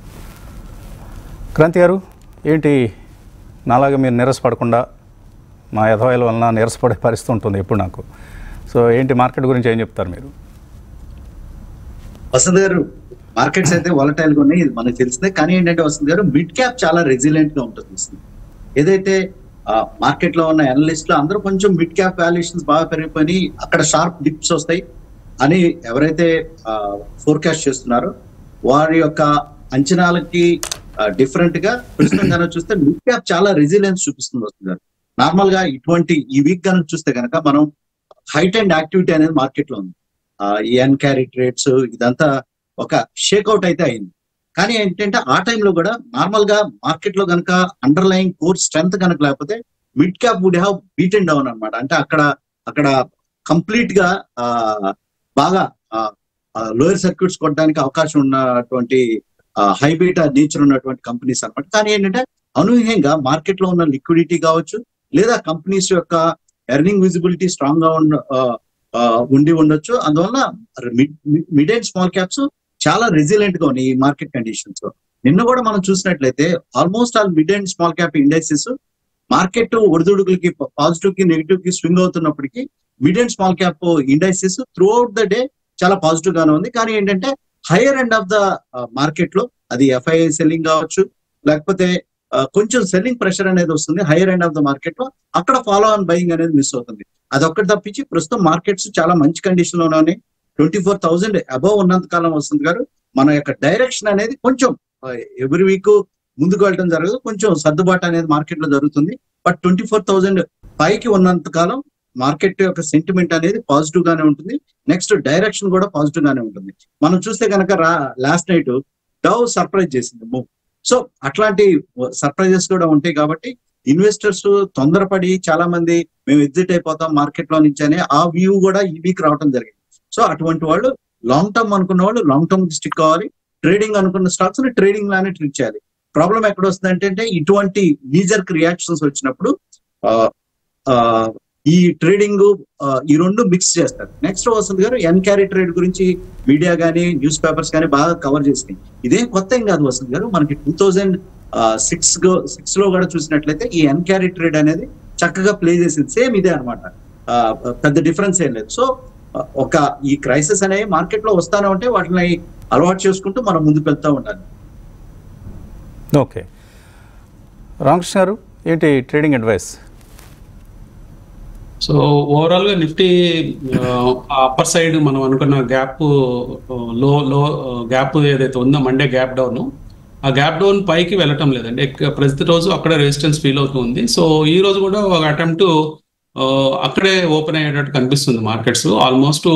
[SPEAKER 1] క్రాంతి గారు, ఏంటి నాలాగా మీరు నీరసపడకుండా, మా యథవాయిల వలన నీరసపడే పరిస్థితి ఉంటుంది ఎప్పుడు నాకు. సో ఏంటి మార్కెట్ గురించి ఏం చెప్తారు మీరు?
[SPEAKER 8] వసంత్ గారు, మార్కెట్స్ అయితే వాలటైల్గా ఉన్నాయి, ఇది మనకు తెలిసిందే. కానీ ఏంటంటే వసంత్ గారు, మిడ్ క్యాప్ చాలా రెసిలియంట్ గా ఉంటుంది. ఏదైతే మార్కెట్ లో ఉన్న అనలిస్టులు అందరూ కొంచెం మిడ్ క్యాప్ వాల్యుయేషన్స్ బాగా పెరిగిపోయి అక్కడ షార్ప్ డిప్స్ వస్తాయి అని ఎవరైతే ఫోర్కాస్ట్ చేస్తున్నారో వారి యొక్క అంచనాలకి డిఫరెంట్ గా ప్రస్తుతం కనుక చూస్తే మిడ్ క్యాప్ చాలా రెసిలియన్స్ చూపిస్తుంది వస్తుంది గారు. నార్మల్ గా ఇటువంటి ఈ వీక్ కనుక చూస్తే కనుక మనం హైట్ అండ్ యాక్టివిటీ అనేది మార్కెట్ లో ఉంది. ఈ అన్క్యారీ ట్రేడ్స్ ఇదంతా ఒక షేక్అవుట్ అయితే అయింది. కానీ ఏంటంటే ఆ టైంలో కూడా నార్మల్ గా మార్కెట్ లో కనుక అండర్లైన్ కోర్ స్ట్రెంత్ కనుక లేకపోతే mid cap would have beaten down అనమాట. అంటే అక్కడ కంప్లీట్ గా బాగా లోయర్ సర్క్యూట్స్ కొట్టడానికి అవకాశం ఉన్నటువంటి హై బీటా నేచర్ ఉన్నటువంటి కంపెనీస్ అనమాట. కానీ ఏంటంటే అనూహ్యంగా మార్కెట్ లో ఉన్న లిక్విడిటీ కావచ్చు, లేదా కంపెనీస్ యొక్క ఎర్నింగ్ విజిబిలిటీ స్ట్రాంగ్ గా ఉండి ఉండొచ్చు. అందువల్ల మిడ్ అండ్ స్మాల్ క్యాప్స్ చాలా రెసిలియంట్ గా ఉన్నాయి ఈ మార్కెట్ కండిషన్స్. నిన్న కూడా మనం చూసినట్లయితే almost all mid and small cap indexes market ఒడిదుడుకులకి పాజిటివ్ కి నెగిటివ్ కి స్వింగ్ అవుతున్నప్పటికీ mid and small cap indexes throughout the day చాలా పాజిటివ్ గానే ఉంది. కానీ ఏంటంటే higher end of the market లో అది FII సెల్లింగ్ కావచ్చు, లేకపోతే కొంచెం సెల్లింగ్ ప్రెషర్ అనేది వస్తుంది hire end of the market లో. అక్కడ ఫాలో ఆన్ బయింగ్ అనేది మిస్ అవుతుంది. అదొక్కటి తప్పించి ప్రస్తుతం మార్కెట్స్ చాలా మంచి కండిషన్ లోనే ఉన్నాయి. 24,000 అబవ్ ఉన్నంత కాలం వస్తుంది గారు. మన యొక్క డైరెక్షన్ అనేది కొంచెం ఎవ్రీ వీక్ ముందుకు వెళ్ళడం జరగదు, కొంచెం సర్దుబాటు అనేది మార్కెట్ లో జరుగుతుంది. బట్ 24,000 పైకి ఉన్నంత కాలం మార్కెట్ యొక్క సెంటిమెంట్ అనేది పాజిటివ్ గానే ఉంటుంది. నెక్స్ట్ డైరెక్షన్ కూడా పాజిటివ్ గానే ఉంటుంది. మనం చూస్తే కనుక లాస్ట్ నైట్ డవ్ సర్ప్రైజ్ చేసింది మూవ్. సో అట్లాంటి సర్ప్రైజెస్ కూడా ఉంటాయి కాబట్టి ఇన్వెస్టర్స్ తొందరపడి చాలా మంది మేము ఎగ్జిట్ అయిపోతాం మార్కెట్ లో నుంచి అనే ఆ వ్యూ కూడా ఈ వీక్ రావడం జరిగింది. సో అటువంటి వాళ్ళు లాంగ్ టర్మ్ అనుకున్న వాళ్ళు లాంగ్ టర్మ్ స్టిక్ కావాలి. ట్రేడింగ్ అనుకున్న స్టాక్స్ ని ట్రేడింగ్ లానే ట్రీట్ చేయాలి. ప్రాబ్లం ఎక్కడ వస్తుంది అంటే ఇటువంటి నీజర్క్ రియాక్షన్స్ వచ్చినప్పుడు ఈ ట్రేడింగ్ ఈ రెండు మిక్స్ చేస్తారు. నెక్స్ట్ వసంత్ గారు, ఎన్క్యారీ ట్రేడ్ గురించి మీడియా కానీ న్యూస్ పేపర్స్ కానీ బాగా కవర్ చేసినాయి. ఇదేం కొత్త ఏం కాదు వసంత్ గారు. మనకి 2006 లో కూడా చూసినట్లయితే ఈ ఎన్క్యారీ ట్రేడ్ అనేది చక్కగా ప్లే చేసింది. సేమ్ ఇదే అనమాట, పెద్ద డిఫరెన్స్ ఏం లేదు. సో ఒక ఈ క్రైసిస్ అనేవి మార్కెట్ లో వస్తానే ఉంటే వాటిని అలవాటు చేసుకుంటూ మనం ముందుకు వెళ్తూ ఉండాలి.
[SPEAKER 1] ఓకే, రామకృష్ణ గారు, ఏంటి ట్రేడింగ్ అడ్వైస్?
[SPEAKER 9] సో ఓవరాల్ గా నిఫ్టీ అప్పర్ సైడ్ మనం అనుకున్న గ్యాప్ లో గ్యాప్ ఏదైతే ఉందో మండే గ్యాప్ డౌన్, ఆ గ్యాప్ డౌన్ పైకి వెళ్ళటం లేదండి. ప్రతి రోజు అక్కడే రెసిస్టెన్స్ ఫీల్ అవుతుంది. సో ఈ రోజు కూడా ఒక అటెంప్ట్ అక్కడే ఓపెన్ అయ్యేటట్టు కనిపిస్తుంది మార్కెట్స్. ఆల్మోస్ట్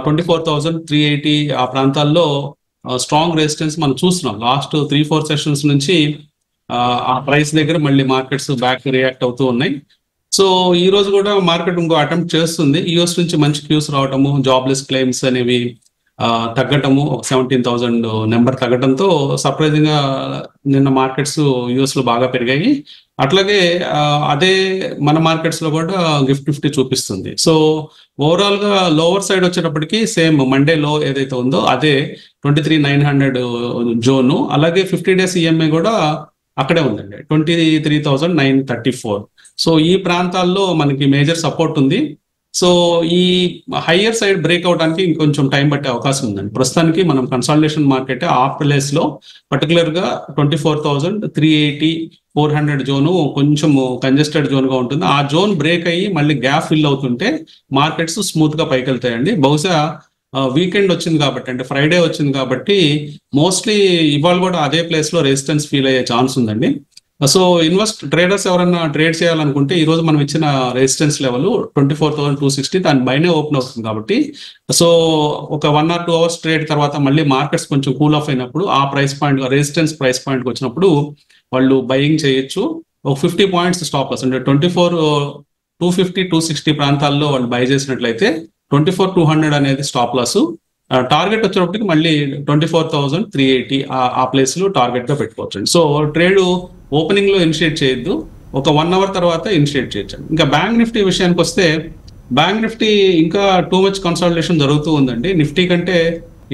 [SPEAKER 9] 24,380 ఆ ప్రాంతాల్లో స్ట్రాంగ్ రెసిస్టెన్స్ మనం చూస్తున్నాం. లాస్ట్ 3-4 సెషన్స్ నుంచి ఆ ప్రైస్ దగ్గర మళ్ళీ మార్కెట్స్ బ్యాక్ రియాక్ట్ అవుతూ ఉన్నాయి. సో ఈ రోజు కూడా మార్కెట్ ఇంకో అటెంప్ట్ చేస్తుంది. యూఎస్ నుంచి మంచి క్యూస్ రావటము, జాబ్లెస్ క్లెయిమ్స్ అనేవి తగ్గటము, ఒక 17,000 నెంబర్ తగ్గడంతో సర్ప్రైజింగ్ గా నిన్న మార్కెట్స్ యూఎస్ లో బాగా పెరిగాయి. అట్లాగే అదే మన మార్కెట్స్ లో కూడా నిఫ్టీ చూపిస్తుంది. సో ఓవరాల్ గా లోవర్ సైడ్ వచ్చేటప్పటికి సేమ్ మండే లో ఏదైతే ఉందో అదే 23,900 జోను. అలాగే 50 days EMA కూడా అక్కడే ఉందండి, 23,934. సో ఈ ప్రాంతాల్లో మనకి మేజర్ సపోర్ట్ ఉంది. సో ఈ హయ్యర్ సైడ్ బ్రేక్ అవడానికి ఇంకొంచెం టైం పట్టే అవకాశం ఉందండి. ప్రస్తుతానికి మనం కన్సాలిడేషన్ మార్కెట్ ఆ ప్లేస్ లో పర్టికులర్ గా 24,380-400 జోను కొంచెం కంజెస్టెడ్ జోన్ గా ఉంటుంది. ఆ జోన్ బ్రేక్ అయ్యి మళ్ళీ గ్యాప్ ఫిల్ అవుతుంటే మార్కెట్స్ స్మూత్ గా పైకి వెళ్తాయండి. బహుశా వీకెండ్ వచ్చింది కాబట్టి, అంటే ఫ్రైడే వచ్చింది కాబట్టి మోస్ట్లీ ఇవాళ కూడా అదే ప్లేస్ లో రెసిస్టెన్స్ ఫీల్ అయ్యే ఛాన్స్ ఉందండి. సో ట్రేడర్స్ ఎవరైనా ట్రేడ్ చేయాలనుకుంటే ఈ రోజు మనం ఇచ్చిన రెసిస్టెన్స్ లెవెల్ 24,260 దాని బైనే ఓపెన్ అవుతుంది కాబట్టి సో ఒక 1 or 2 hours ట్రేడ్ తర్వాత మళ్ళీ మార్కెట్స్ కొంచెం కూల్ ఆఫ్ అయినప్పుడు ఆ ప్రైస్ పాయింట్ రెసిస్టెన్స్ ప్రైస్ పాయింట్కి వచ్చినప్పుడు వాళ్ళు బయింగ్ చేయొచ్చు. ఒక 50 points స్టాప్ లాస్ అంటే 250, 260 ప్రాంతాల్లో వాళ్ళు బై చేసినట్లయితే 24,200 అనేది స్టాప్ లాస్. టార్గెట్ వచ్చేటప్పటికి మళ్ళీ 24,380 ఆ ప్లేస్ లో టార్గెట్ గా పెట్టుకోవచ్చు. సో ట్రేడ్ ఓపెనింగ్ లో ఇనిషియేట్ చేయొద్దు, ఒక 1 hour తర్వాత ఇనిషియేట్ చేయొచ్చు. ఇంకా బ్యాంక్ నిఫ్టీ విషయానికి వస్తే బ్యాంక్ నిఫ్టీ ఇంకా టూ మచ్ కన్సాలిడేషన్ జరుగుతూ ఉందండి. నిఫ్టీ కంటే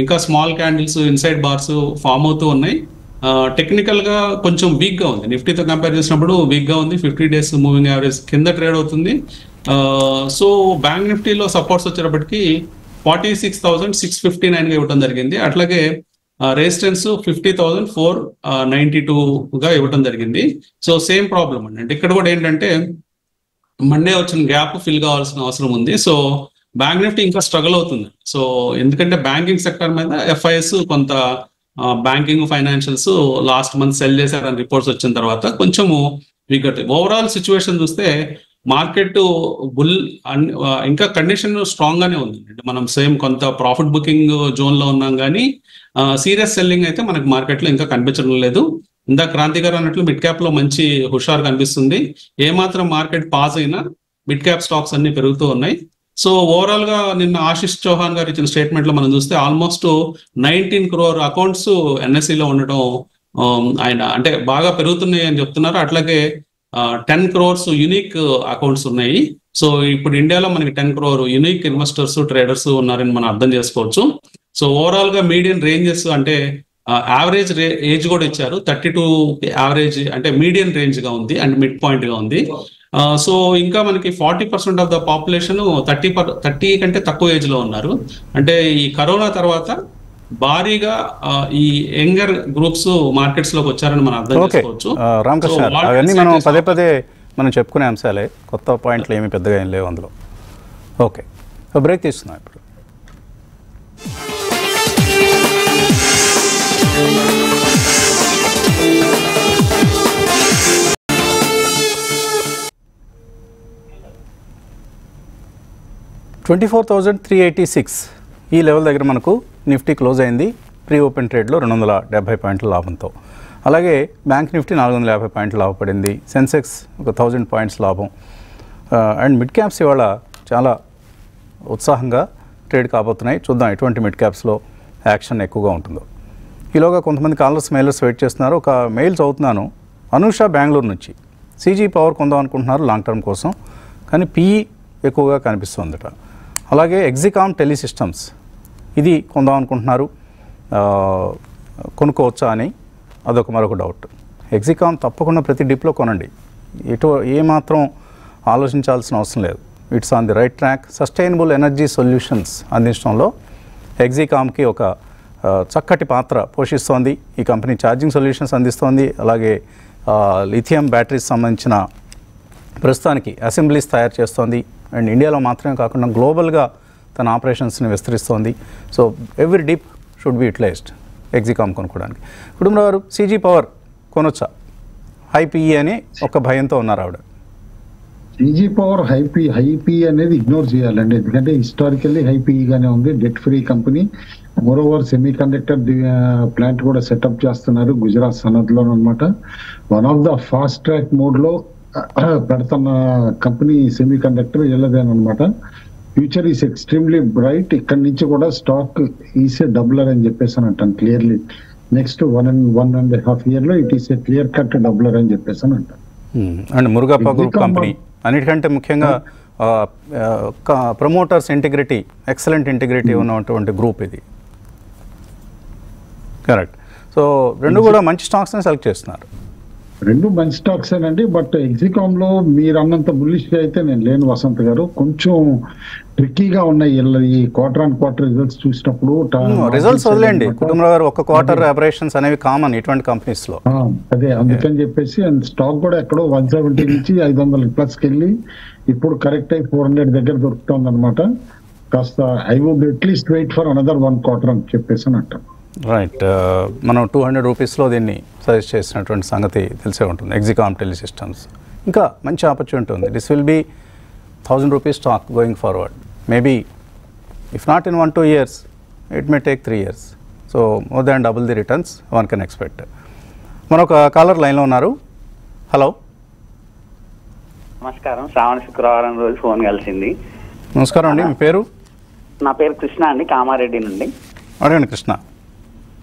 [SPEAKER 9] ఇంకా small candles inside bars form అవుతూ ఉన్నాయి. టెక్నికల్ గా కొంచెం వీక్ గా ఉంది, నిఫ్టీతో కంపేర్ చేసినప్పుడు వీక్ గా ఉంది. 50 days మూవింగ్ యావరేజ్ కింద ట్రేడ్ అవుతుంది. సో బ్యాంక్ నిఫ్టీలో సపోర్ట్స్ వచ్చేటప్పటికి 46,659 గా ఇవ్వడం జరిగింది. అట్లాగే రెసిస్టెన్స్ 50,492 గా ఇవ్వడం జరిగింది. సో సేమ్ ప్రాబ్లం అండి. ఇక్కడ కూడా ఏంటంటే మండే వచ్చిన గ్యాప్ ఫిల్ కావాల్సిన అవసరం ఉంది. సో బ్యాంక్ నిఫ్టీ ఇంకా స్ట్రగుల్ అవుతుంది. సో ఎందుకంటే బ్యాంకింగ్ సెక్టర్ మీద ఎఫ్ఐఎస్ కొంత banking financials last month cell చేశారని రిపోర్ట్స్ వచ్చిన తర్వాత కొంచెము వీక్. ఓవరాల్ సిచ్యువేషన్ చూస్తే మార్కెట్ బుల్ ఇంకా కండిషన్ స్ట్రాంగ్ గానే ఉంది. మనం సేమ్ కొంత ప్రాఫిట్ బుకింగ్ జోన్ లో ఉన్నాం కానీ సీరియస్ సెల్లింగ్ అయితే మనకి మార్కెట్ లో ఇంకా కనిపించడం లేదు. ఇందాక క్రాంతి గారు అన్నట్లు మిడ్ క్యాప్ లో మంచి హుషారు కనిపిస్తుంది. ఏమాత్రం మార్కెట్ పాస్ అయినా మిడ్ క్యాప్ స్టాక్స్ అన్ని పెరుగుతూ ఉన్నాయి. సో ఓవరాల్ గా నిన్న ఆశిష్ చౌహాన్ గారు ఇచ్చిన స్టేట్మెంట్ లో మనం చూస్తే ఆల్మోస్ట్ 19 crore అకౌంట్స్ NSE లో ఉండటం ఆయన అంటే బాగా పెరుగుతున్నాయి అని చెప్తున్నారు. అట్లాగే 10 crores యునిక్ అకౌంట్స్ ఉన్నాయి. సో ఇప్పుడు ఇండియాలో మనకి 10 crore యునిక్ ఇన్వెస్టర్స్ ట్రేడర్స్ ఉన్నారని మనం అర్థం చేసుకోవచ్చు. సో ఓవరాల్ గా మీడియన్ రేంజెస్ అంటే యావరేజ్ ఏజ్ కూడా ఇచ్చారు. 32 యావరేజ్ అంటే మీడియన్ రేంజ్ గా ఉంది అండ్ మిడ్ పాయింట్ గా ఉంది. సో ఇంకా మనకి 40% ఆఫ్ ద పాపులేషన్ 30 కంటే తక్కువ ఏజ్ లో ఉన్నారు. అంటే ఈ కరోనా తర్వాత భారీగా ఈ యంగర్ గ్రూప్స్ మార్కెట్స్ లోకి వచ్చారని మనం అర్థం చేసుకోవచ్చు.
[SPEAKER 1] రామకృష్ణ అవన్నీ మనం పదే మనం చెప్పుకునే అంశాలే, కొత్త పాయింట్లు ఏమి పెద్దగా ఏం లేవు అందులో. ఓకే, బ్రేక్ తీసుకున్నాం ఇప్పుడు. $24,386 ఈ లెవెల్ దగ్గర మనకు నిఫ్టీ క్లోజ్ అయింది. ప్రీ ఓపెన్ ట్రేడ్లో 270 పాయింట్ల లాభంతో. అలాగే బ్యాంక్ నిఫ్టీ 450 పాయింట్లు లాభపడింది. సెన్సెక్స్ ఒక 1000 పాయింట్స్ లాభం. అండ్ మిడ్ క్యాప్స్ ఇవాళ చాలా ఉత్సాహంగా ట్రేడ్ కాబోతున్నాయి. చూద్దాం ఎటువంటి మిడ్ క్యాప్స్లో యాక్షన్ ఎక్కువగా ఉంటుందో. ఈలోగా కొంతమంది కాలర్స్ మెయిలర్స్ వెయిట్ చేస్తున్నారు. ఒక మెయిల్ చదువుతున్నాను. అనూష బెంగళూరు నుంచి CG పవర్ కొందాం అనుకుంటున్నారు లాంగ్ టర్మ్ కోసం, కానీ PE ఎక్కువగా కనిపిస్తుందట. అలాగే ఎగ్జికామ్ టెలిసిస్టమ్స్ ఇది కొందాం అనుకుంటున్నారు, కొనుక్కోవచ్చా అని అదొక మరొక డౌట్. ఎగ్జికామ్ తప్పకుండా ప్రతి డిప్లో కొనండి, ఏమాత్రం ఆలోచించాల్సిన అవసరం లేదు. It's on the right track. Sustainable energy solutions అందించడంలో ఎగ్జికామ్కి ఒక చక్కటి పాత్ర పోషిస్తోంది. ఈ కంపెనీ ఛార్జింగ్ సొల్యూషన్స్ అందిస్తోంది. అలాగే లిథియం బ్యాటరీస్ సంబంధించిన ప్రస్తుతానికి అసెంబ్లీస్ తయారు చేస్తోంది. అండ్ ఇండియాలో మాత్రమే కాకుండా గ్లోబల్గా తన ఆపరేషన్స్ని విస్తరిస్తోంది. So every dip should be utilised Exicom కొనుక్కోవడానికి. కుటుంబ వారు CG పవర్ కొనొచ్చా? హై PE అని ఒక భయంతో ఉన్నారు ఆవిడ.
[SPEAKER 2] CG పవర్ హై PE అనేది ఇగ్నోర్ చేయాలండి, ఎందుకంటే హిస్టారికల్లీ హై PE గానే ఉంది. Debt free company. Moreover semiconductor plant కూడా సెటప్ చేస్తున్నారు గుజరాత్ సనద్లో అనమాట. One of the fast track mode లో పెడుతున్న కంపెనీ సెమీ కండక్టర్ వెళ్ళదేనమాట. Future is extremely bright. ఇక్కడి నుంచి కూడా స్టాక్ ఈసే డబ్లర్ అని చెప్పేసి అని అంటాను క్లియర్లీ. నెక్స్ట్ 1.5 year లో it is a clear cut డబ్లర్ అని చెప్పేసి అని అంటాను.
[SPEAKER 1] అండ్ మురుగప్ప గ్రూప్ కంపెనీ అన్నిటికంటే ముఖ్యంగా ప్రమోటర్స్ ఇంటిగ్రిటీ, ఎక్సలెంట్ ఇంటిగ్రిటీ ఉన్నటువంటి గ్రూప్ ఇది. కరెక్ట్. సో రెండు కూడా మంచి స్టాక్స్ని సెలెక్ట్ చేస్తున్నారు.
[SPEAKER 2] రెండు మంచి స్టాక్స్ అండి. బట్ ఎగ్జికామ్ లో మీరు అన్నంత బుల్లిష్ గా అయితే నేను లేను వసంత్ గారు. కొంచెం ట్రిక్కీగా ఉన్నాయి ఈ క్వార్టర్ ఆన్ క్వార్టర్ రిజల్ట్స్ చూసినప్పుడు.
[SPEAKER 1] రిజల్ట్స్ వదిలేండి కుటుంబరావు గారు, ఒక క్వార్టర్ ఆపరేషన్స్ అనేవి కామన్ ఇటువంటి కంపెనీస్ లో.
[SPEAKER 2] అదే అందుకని చెప్పేసి అండ్ స్టాక్ కూడా ఎక్కడో 170 నుంచి 500+ వెళ్ళి ఇప్పుడు కరెక్ట్ అయి 400 దగ్గర దొరుకుతుంది అనమాట. కాస్త I would at least wait for another 1 quarter అని చెప్పేసి అని అంటాం.
[SPEAKER 1] రైట్. మనం 200 రూపీస్లో దీన్ని సజెస్ట్ చేసినటువంటి సంగతి తెలిసే ఉంటుంది. ఎగ్జికామ్ టెలిసిస్టమ్స్ ఇంకా మంచి ఆపర్చునిటీ ఉంది. This will be 1000 rupees stock going forward. Maybe if not in 1-2 years, it may take 3 years. So more than double the returns one can expect. మనొక కాలర్ లైన్లో ఉన్నారు. హలో,
[SPEAKER 10] నమస్కారం. శ్రావణ శుక్రవారం రోజు ఫోన్ కలిసింది.
[SPEAKER 1] నమస్కారం అండి, మీ పేరు?
[SPEAKER 10] నా పేరు కృష్ణ అండి, కామారెడ్డి నుండి.
[SPEAKER 1] అడగండి Krishna.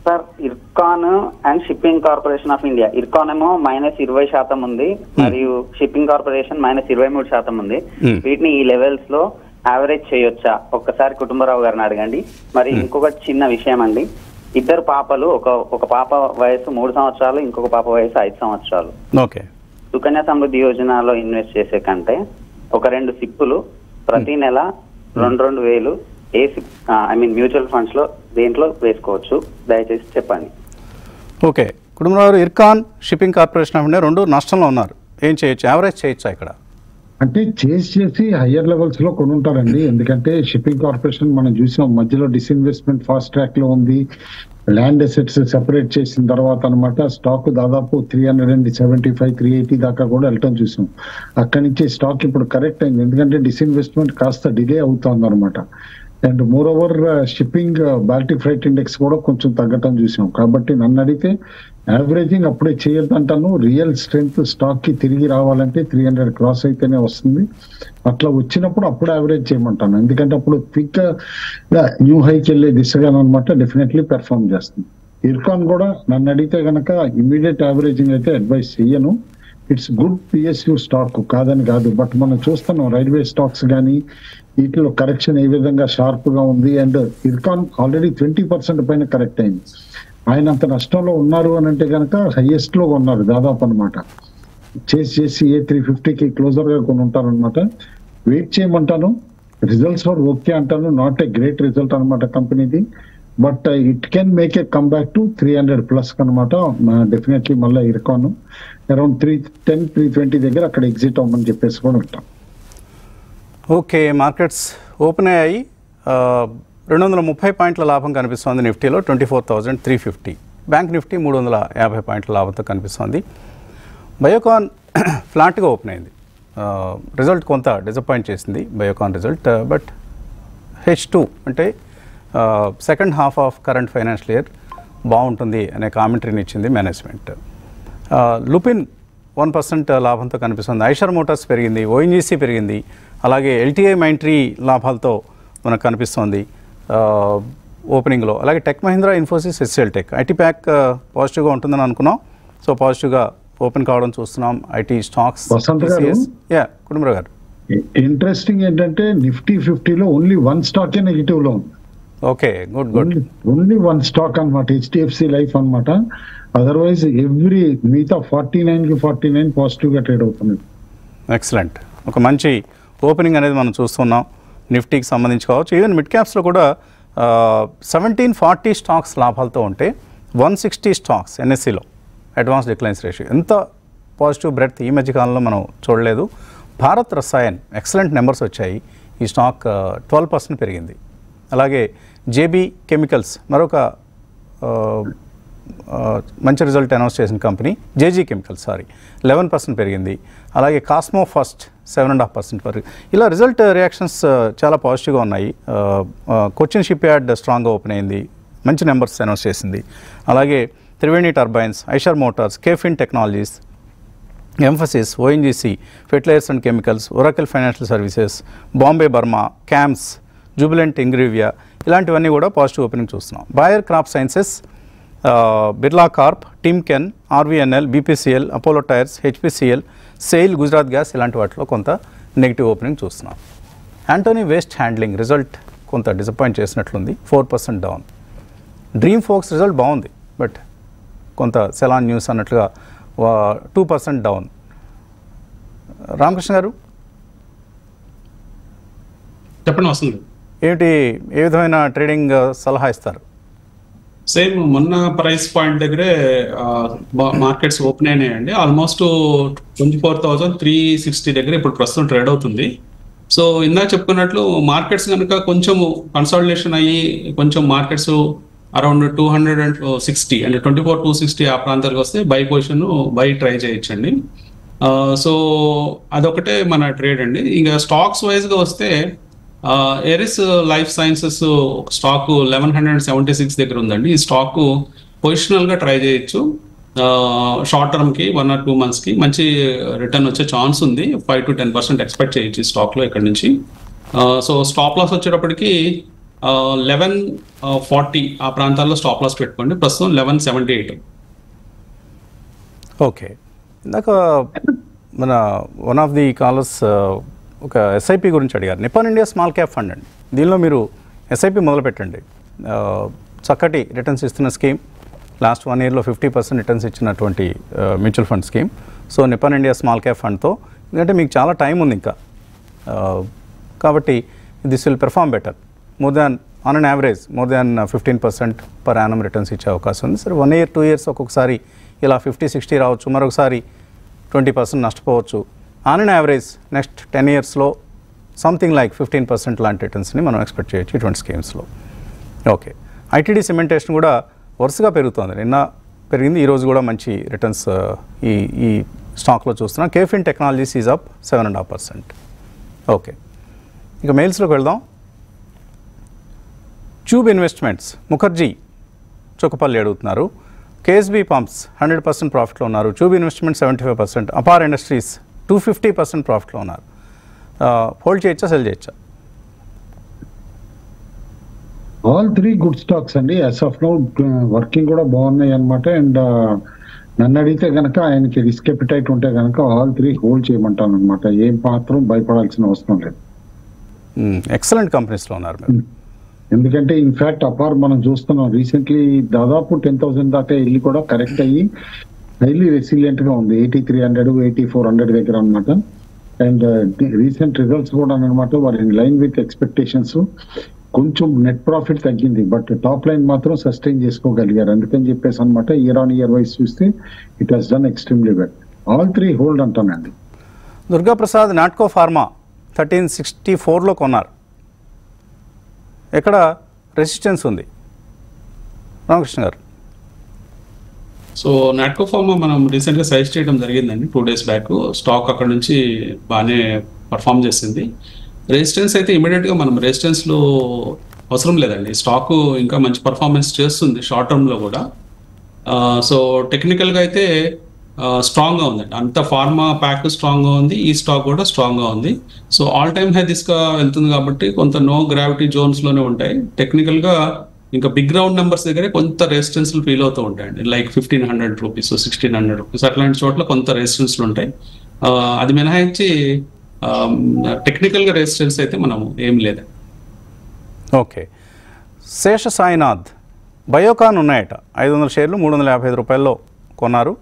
[SPEAKER 10] Sir, Ircon and shipping corporation of India. Ircon ఏమో -20% ఉంది, మరియు షిప్పింగ్ కార్పొరేషన్ -23% ఉంది. వీటిని ఈ లెవెల్స్ లో యావరేజ్ చేయొచ్చా? ఒక్కసారి కుటుంబరావు గారిని అడగండి. మరి ఇంకొకటి చిన్న విషయం అండి, ఇద్దరు పాపలు, ఒక పాప వయసు 3 సంవత్సరాలు, ఇంకొక పాప వయసు 5 సంవత్సరాలు.
[SPEAKER 1] ఓకే.
[SPEAKER 10] సుకన్య సమృద్ధి యోజనలో ఇన్వెస్ట్ చేసే కంటే ఒక 2 సిప్పులు ప్రతి నెల 2,000 ఏ సిప్ మ్యూచువల్ ఫండ్స్ లో దేంట్లో వేసుకోవచ్చు? దయచేసి చెప్పండి.
[SPEAKER 1] Okay, Kutumbarao, Ircon, shipping corporation of India రెండు నష్టంలో ఉన్నారు. ఏం చేయొచ్చు? యావరేజ్ చేయొచ్చా ఇక్కడ?
[SPEAKER 2] అంటే చేసి హయ్యర్ లెవెల్స్ లో కొని ఉంటారండి. ఎందుకంటే షిప్పింగ్ కార్పొరేషన్ మనం చూసాం మధ్యలో డిస్ఇన్వెస్ట్మెంట్ ఫాస్ట్ ట్రాక్ లో ఉంది. ల్యాండ్ అసెట్స్ సెపరేట్ చేసిన తర్వాత అనమాట స్టాక్ దాదాపు 375-380 దాకా కూడా వెళ్ళటం చూసాం. అక్కడి నుంచి స్టాక్ ఇప్పుడు కరెక్ట్ అయింది, ఎందుకంటే డిస్ఇన్వెస్ట్మెంట్ కాస్త డిలే అవుతుంది అనమాట. And moreover shipping Baltic freight index కూడా కొంచెం తగ్గటం చూసాం. కాబట్టి నన్ను అడిగితే యావరేజింగ్ అప్పుడే చేయొద్దంటాను. రియల్ స్ట్రెంగ్త్ స్టాక్ కి తిరిగి రావాలంటే 300 క్రాస్ అయితేనే వస్తుంది. అట్లా వచ్చినప్పుడు అప్పుడు యావరేజ్ చేయమంటాను, ఎందుకంటే అప్పుడు క్విక్ గా న్యూ హైకి వెళ్ళే దిశగా అనమాట డెఫినెట్లీ పెర్ఫార్మ్ చేస్తుంది. ఇర్కాన్ కూడా నన్ను అడిగితే కనుక ఇమీడియట్ యావరేజింగ్ అయితే అడ్వైస్ చెయ్యను. ఇట్స్ గుడ్ పిఎస్యూ స్టాక్, కాదని కాదు. బట్ మనం చూస్తున్నాం రైల్వే స్టాక్స్ కానీ వీటిలో కరెక్షన్ ఏ విధంగా షార్ప్ గా ఉంది. అండ్ ఇర్కాన్ ఆల్రెడీ 20% పైన కరెక్ట్ అయింది. ఆయన అంత నష్టంలో ఉన్నారు అని అంటే కనుక హైయెస్ట్ లో ఉన్నారు దాదాపు అనమాట. చేసి ఏ 350కి క్లోజర్ గా కొని ఉంటారు అనమాట. వెయిట్ చేయమంటాను. రిజల్ట్స్ వర్ ఓకే అంటాను, నాట్ ఏ గ్రేట్ రిజల్ట్ అనమాట కంపెనీది. But it can make a come back to 300+ అనమాట. డెఫినెట్లీ మళ్ళీ ఇర్కాన్ అరౌండ్ 310-320 దగ్గర అక్కడ ఎగ్జిట్ అవ్వమని చెప్పేసి కూడా ఉంటాం.
[SPEAKER 1] ఓకే, మార్కెట్స్ ఓపెన్ అయ్యాయి. 230 పాయింట్ల లాభం కనిపిస్తోంది నిఫ్టీలో, 24,350. బ్యాంక్ నిఫ్టీ 350 పాయింట్ల లాభంతో కనిపిస్తోంది. బయోకాన్ ఫ్లాట్గా ఓపెన్ అయింది. రిజల్ట్ కొంత డిసప్పాయింట్ చేసింది బయోకాన్ రిజల్ట్. బట్ H2 అంటే second half of current financial year బాగుంటుంది అనే కామెంటరీని ఇచ్చింది మేనేజ్మెంట్. లుపిన్ 1% లాభంతో కనిపిస్తుంది. ఐషర్ మోటార్స్ పెరిగింది, ఓఎన్జీసీ పెరిగింది, అలాగే ఎల్టీఐ మైంట్రీ లాభాలతో మనకు కనిపిస్తోంది ఓపెనింగ్లో. అలాగే tech Mahindra, Infosys, HCl tech, IT pack పాజిటివ్గా ఉంటుందని అనుకున్నాం. సో పాజిటివ్గా ఓపెన్ కావడం చూస్తున్నాం ఐటీ స్టాక్స్. కుటుంబరావు గారు,
[SPEAKER 2] ఇంట్రెస్టింగ్ ఏంటంటే నిఫ్టీ 50లో ఓన్లీ 1 స్టాకే నెగిటివ్ లో ఉంది.
[SPEAKER 1] Okay, good.
[SPEAKER 2] ఓన్లీ 1 స్టాక్ అనమాట, హెచ్డిఎఫ్సి లైఫ్ అనమాట. అదర్వైజ్ ఎవ్రీ మిగతా 49 పాజిటివ్ గా ట్రేడ్ అవుతుంది.
[SPEAKER 1] ఎక్సలెంట్. ఒక మంచి ఓపెనింగ్ అనేది మనం చూస్తున్నాం నిఫ్టీకి సంబంధించి కావచ్చు. ఈవెన్ మిడ్ క్యాప్స్లో కూడా 1740 స్టాక్స్ లాభాలతో ఉంటే 160 స్టాక్స్ ఎన్ఎస్సిలో అడ్వాన్స్ డిక్లైన్స్ రేషియో. ఎంత పాజిటివ్ బ్రెడ్త్ ఈ మధ్య కాలంలో మనం చూడలేదు. భారత్ రసాయన్ ఎక్సలెంట్ నెంబర్స్ వచ్చాయి, ఈ స్టాక్ 12% పెరిగింది. అలాగే జేబీ కెమికల్స్ మరొక మంచి రిజల్ట్ అనౌన్స్ చేసిన కంపెనీ, జేజీ కెమికల్స్ 11% పెరిగింది. అలాగే కాస్మో ఫస్ట్ 7.5% పెరిగింది. ఇలా రిజల్ట్ రియాక్షన్స్ చాలా పాజిటివ్గా ఉన్నాయి. కొచ్చిన్ షిప్ యార్డ్ స్ట్రాంగ్గా ఓపెన్ అయింది, మంచి నెంబర్స్ అనౌన్స్ చేసింది. అలాగే Triveni turbines, Eicher motors, KFin technologies, Mphasis, ONGC, fertilisers and chemicals, Oracle financial services, Bombay Burmah, CAMS, Jubilant Ingrevia, ఇలాంటివన్నీ కూడా పాజిటివ్ ఓపెనింగ్ చూస్తున్నాం. Bayer crop sciences, Birla corp, Timken, RVNL, BPCL, Apollo tyres, HPCL, SAIL, Gujarat gas ఇలాంటి వాటిలో కొంత negative opening చూస్తున్నాం. Antony waste handling result కొంత disappoint చేసినట్లుంది, 4% down. Dream folks result బాగుంది, బట్ కొంత సెలాన్ న్యూస్ అన్నట్లుగా 2% డౌన్. రామకృష్ణ గారు
[SPEAKER 9] చెప్పండి. వస్తుంది
[SPEAKER 1] ఏమిటి, ఏ విధమైన ట్రేడింగ్ సలహా ఇస్తారు?
[SPEAKER 9] సేమ్ మొన్న ప్రైస్ పాయింట్ దగ్గరే మార్కెట్స్ ఓపెన్ అయినాయండి. ఆల్మోస్ట్ 24,360 దగ్గర ఇప్పుడు ప్రస్తుతం ట్రేడ్ అవుతుంది. సో ఇందాక చెప్పుకున్నట్లు మార్కెట్స్ కనుక కొంచెం కన్సాలిడేషన్ అయ్యి కొంచెం మార్కెట్స్ అరౌండ్ 260 అంటే 24,260 ఆ ప్రాంతాలకు వస్తే బై పొజిషన్ బై ట్రై చేయొచ్చండి. సో అదొకటే మన ట్రేడ్ అండి. ఇంకా స్టాక్స్ వైజ్గా వస్తే ఎరిస్ లైఫ్ సైన్సెస్ స్టాక్ 1176 దగ్గర ఉందండి. ఈ స్టాక్ పొజిషనల్గా ట్రై చేయొచ్చు. షార్ట్ టర్మ్కి 1 or 2 monthsకి మంచి రిటర్న్ వచ్చే ఛాన్స్ ఉంది. 5 to 10% ఎక్స్పెక్ట్ చేయొచ్చు ఈ స్టాక్లో ఇక్కడ నుంచి. సో స్టాప్ లాస్ వచ్చేటప్పటికి 1140 ఆ ప్రాంతాల్లో స్టాప్ లాస్ పెట్టుకోండి. ప్రస్తుతం 1178.
[SPEAKER 1] ఓకే, ఇందాక మన వన్ ఆఫ్ ది కాలర్స్ ఒక ఎస్ఐపి గురించి అడిగారు. Nippon India small cap fund అండి. దీనిలో మీరు ఎస్ఐపి మొదలు పెట్టండి. చక్కటి రిటర్న్స్ ఇస్తున్న స్కీమ్. లాస్ట్ 1 yearలో 50% రిటర్న్స్ ఇచ్చినటువంటి mutual fund scheme. So Nippon India small cap ఫండ్తో, ఎందుకంటే మీకు చాలా టైం ఉంది ఇంకా, కాబట్టి this will perform better. More than on an average more than 15% per annum returns ఇచ్చే అవకాశం ఉంది. సరే 1 year 2 years ఒక్కొక్కసారి ఇలా 50-60 రావచ్చు, మరొకసారి 20% నష్టపోవచ్చు. ఆన్ అన్ యావరేజ్ నెక్స్ట్ 10 yearsలో సంథింగ్ లైక్ 15% లాంటి రిటర్న్స్ని మనం ఎక్స్పెక్ట్ చేయొచ్చు ఇటువంటి స్కీమ్స్లో. ఓకే, ఐటీడీ సిమెంటేషన్ కూడా వరుసగా పెరుగుతుంది. నిన్న పెరిగింది, ఈరోజు కూడా మంచి రిటర్న్స్ ఈ స్టాక్లో చూస్తున్నాం. Caffeine technologies is up 7.5%. Okay, ఇక మెయిల్స్లోకి వెళ్దాం. ట్యూబ్ ఇన్వెస్ట్మెంట్స్ ముఖర్జీ చొక్కపల్లి అడుగుతున్నారు. కేఎస్బీ పంప్స్ 100% ప్రాఫిట్లో ఉన్నారు. Tube investment 75%. అపార్ ఇండస్ట్రీస్ 250% ప్రాఫిట్లో ఉన్నారు. హోల్డ్ చేయొచ్చా, సెల్ చేయొచ్చా?
[SPEAKER 2] ఆల్ 3 గుడ్ స్టాక్స్ అండి. యాజ్ ఆఫ్ నౌ వర్కింగ్ కూడా బాగున్నాయి అనమాట. అండ్ నన్ను అడిగితే కనుక ఆయనకి రిస్క్ ఎపిటైట్ ఉంటే కనుక ఆల్ 3 హోల్డ్ చేయమంటాను అనమాట. ఏం మాత్రం భయపడాల్సిన అవసరం లేదు.
[SPEAKER 1] ఎక్సలెంట్ కంపెనీస్లో ఉన్నారు మీరు.
[SPEAKER 2] ఎందుకంటే ఇన్ఫాక్ట్ అపార్ మనం చూస్తున్నాం రీసెంట్లీ దాదాపు 10,000 దాకా వెళ్ళి కూడా కరెక్ట్ అయ్యి హైలీ రెసిలియంట్ గా ఉంది. 8300 8400 దగ్గర అనమాట. అండ్ రీసెంట్ రిజల్ట్స్ కూడా అనమాట వారు ఇన్ లైన్ విత్ ఎక్స్పెక్టేషన్స్. కొంచెం నెట్ ప్రాఫిట్ తగ్గింది, బట్ టాప్ లైన్ మాత్రం సస్టైన్ చేసుకోగలిగారు. అందుకని చెప్పేసి అనమాట ఇయర్ ఆన్ ఇయర్ వైస్ చూస్తే it has done extremely well. All 3 hold అంటానండి.
[SPEAKER 1] దుర్గాప్రసాద్ నాట్కో ఫార్మా 1364లో కొన్నారు. ఎక్కడ రెసిస్టెన్స్ ఉంది రామకృష్ణ గారు?
[SPEAKER 9] సో నాట్కో ఫార్మా మనం రీసెంట్గా సజెస్ట్ చేయడం జరిగిందండి 2 days బ్యాక్. స్టాక్ అక్కడ నుంచి బాగానే పర్ఫామ్ చేసింది. రెసిస్టెన్స్ అయితే ఇమీడియట్గా మనం రెసిస్టెన్స్లో అవసరం లేదండి. స్టాక్ ఇంకా మంచి పర్ఫార్మెన్స్ చేస్తుంది షార్ట్ టర్మ్లో కూడా. సో టెక్నికల్గా అయితే స్ట్రాంగ్గా ఉందండి. అంత ఫార్మా ప్యాక్ స్ట్రాంగ్గా ఉంది, ఈ స్టాక్ కూడా స్ట్రాంగ్గా ఉంది. సో ఆల్ టైమ్ హై దిస్గా వెళ్తుంది కాబట్టి కొంత నో గ్రావిటీ జోన్స్లోనే ఉంటాయి. టెక్నికల్గా ఇంకా బిగ్ రౌండ్ నెంబర్స్ దగ్గరే కొంత రెసిస్టెన్స్లు ఫీల్ అవుతూ ఉంటాయండి. లైక్ 1500 రూపీస్ 1600 రూపీస్ అట్లాంటి చోట్ల కొంత రెసిస్టెన్స్లు ఉంటాయి. అది మినహాయించి టెక్నికల్గా రెసిస్టెన్స్ అయితే మనం ఏం లేదు.
[SPEAKER 1] ఓకే, శేష సాయినాథ్ బయోకాన్ ఉన్నాయట. 500 షేర్లు 355 రూపాయల్లో కొన్నారు.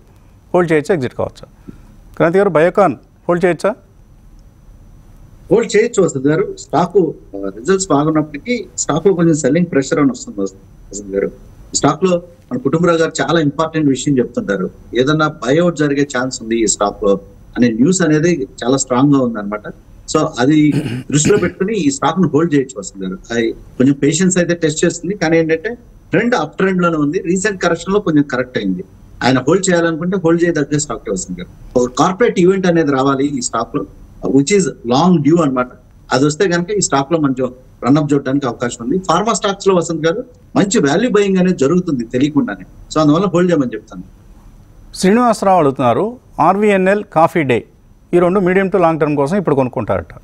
[SPEAKER 1] హోల్డ్ చేయొచ్చా, ఎగ్జిట్ కావచ్చా? క్రాంతి గారు, బయోకాన్ హోల్డ్ చేయొచ్చా?
[SPEAKER 8] హోల్డ్ చేయొచ్చు వస్తుంది గారు. స్టాక్ రిజల్ట్స్ బాగున్నప్పటికీ స్టాక్ లో కొంచెం సెల్లింగ్ ప్రెషర్ అని వస్తుంది వస్తుంది గారు. స్టాక్ లో మన కుటుంబరావు గారు చాలా ఇంపార్టెంట్ విషయం చెప్తుంటారు. ఏదన్నా బైఅవుట్ జరిగే ఛాన్స్ ఉంది ఈ స్టాక్ లో అనే న్యూస్ అనేది చాలా స్ట్రాంగ్ గా ఉంది అనమాట. సో అది దృష్టిలో పెట్టుకుని ఈ స్టాక్ ను హోల్డ్ చేయొచ్చు వస్తుంది గారు. అది కొంచెం పేషెన్స్ అయితే టెస్ట్ చేస్తుంది, కానీ ఏంటంటే ట్రెండ్ అప్ ట్రెండ్ లోనే ఉంది. రీసెంట్ కరెక్షన్ లో కొంచెం కరెక్ట్ అయింది. ఆయన హోల్డ్ చేయాలనుకుంటే హోల్డ్ చేయదగ్గ స్టాక్ వస్తుంది గారు. ఒక కార్పొరేట్ ఈవెంట్ అనేది రావాలి ఈ స్టాక్ లో, విచ్ ఈస్ లాంగ్ డ్యూ అనమాట. అది వస్తే కనుక ఈ స్టాక్ లో మంచి రన్అప్ చూడడానికి అవకాశం ఉంది. ఫార్మా స్టాక్స్ లో వసంత్ గారు మంచి వాల్యూ బయింగ్ అనేది జరుగుతుంది తెలియకుండానే. సో అందువల్ల హోల్డ్ చేయమని చెప్తాను.
[SPEAKER 1] శ్రీనివాసరావు అడుగుతున్నారు, ఆర్వీఎన్ఎల్, కాఫీ డే ఈ 2 మీడియం టు లాంగ్ టర్మ్ కోసం ఇప్పుడు కొనుక్కుంటారట.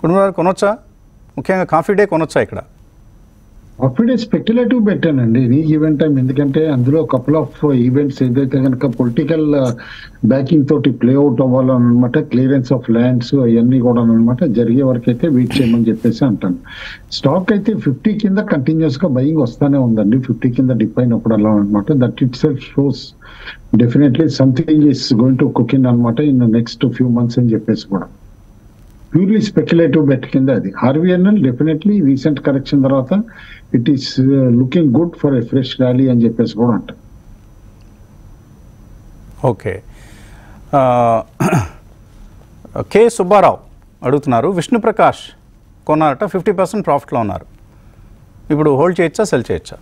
[SPEAKER 1] కుటుంబాలు కొనొచ్చా? ముఖ్యంగా కాఫీ డే కొనొచ్చా? ఇక్కడ
[SPEAKER 2] కాఫీ డే స్పెక్యులేటివ్ పెట్టానండి ఈ ఈవెంట్ టైం. ఎందుకంటే అందులో కపుల్ ఆఫ్ ఈవెంట్స్ ఏదైతే కనుక పొలిటికల్ బ్యాకింగ్ తోటి ప్లే అవుట్ అవ్వాలన్నమాట. క్లియరెన్స్ ఆఫ్ ల్యాండ్స్ అవన్నీ కూడా అనమాట జరిగే వరకు అయితే వెయిట్ చేయమని చెప్పేసి అంటాను. స్టాక్ అయితే 50 కింద కంటిన్యూస్ గా బయింగ్ వస్తానే ఉందండి. 50 కింద డిప్ అయినప్పుడు అలా అనమాట. That it self shows definitely something is going to cook in అనమాట ఇన్ నెక్స్ట్ ఫ్యూ మంత్స్ అని చెప్పేసి కూడా. ప్యూర్లీ స్పెక్యులేటివ్ బెట్ కింద అది. ఆర్వీఎన్ఎల్ డెఫినెట్లీ రీసెంట్ కరెక్షన్ తర్వాత it is looking good for a fresh rally అని చెప్పేసి కూడా అంటారు.
[SPEAKER 1] ఓకే, కె సుబ్బారావు అడుగుతున్నారు, విష్ణుప్రకాష్ కొన్నారట, 50% ప్రాఫిట్లో ఉన్నారు. ఇప్పుడు హోల్డ్ చేయొచ్చా, సెల్ చేయొచ్చా?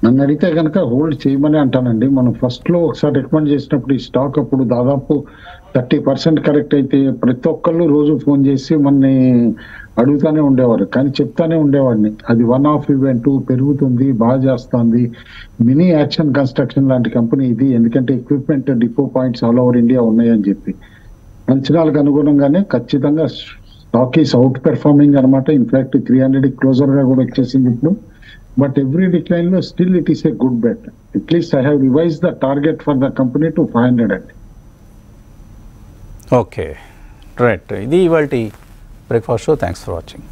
[SPEAKER 2] నన్ను అడిగితే కనుక హోల్డ్ చేయమని అంటానండి. మనం ఫస్ట్ లో ఒకసారి రికమెండ్ చేసినప్పుడు ఈ స్టాక్ అప్పుడు దాదాపు 30% కరెక్ట్ అయితే ప్రతి ఒక్కళ్ళు రోజు ఫోన్ చేసి మనని అడుగుతానే ఉండేవారు, కానీ చెప్తానే ఉండేవాడిని అది వన్ ఆఫ్ ఈవెంట్, పెరుగుతుంది, బాగా చేస్తుంది. మినీ యాక్షన్ కన్స్ట్రక్షన్ లాంటి కంపెనీ ఇది, ఎందుకంటే equipment depot points all over India ఉన్నాయని చెప్పి అంచనాలకు అనుగుణంగానే ఖచ్చితంగా స్టాక్ ఈస్ అవుట్ పెర్ఫార్మింగ్ అనమాట. ఇన్ఫాక్ట్ 300 క్లోజర్ గా కూడా వచ్చేసింది ఇప్పుడు. But every decline lo still it is a good bet. At least I have revised the target for the company to 500.
[SPEAKER 1] Okay right, ఇది ఇవాల్టి breakfast show. Thanks for watching.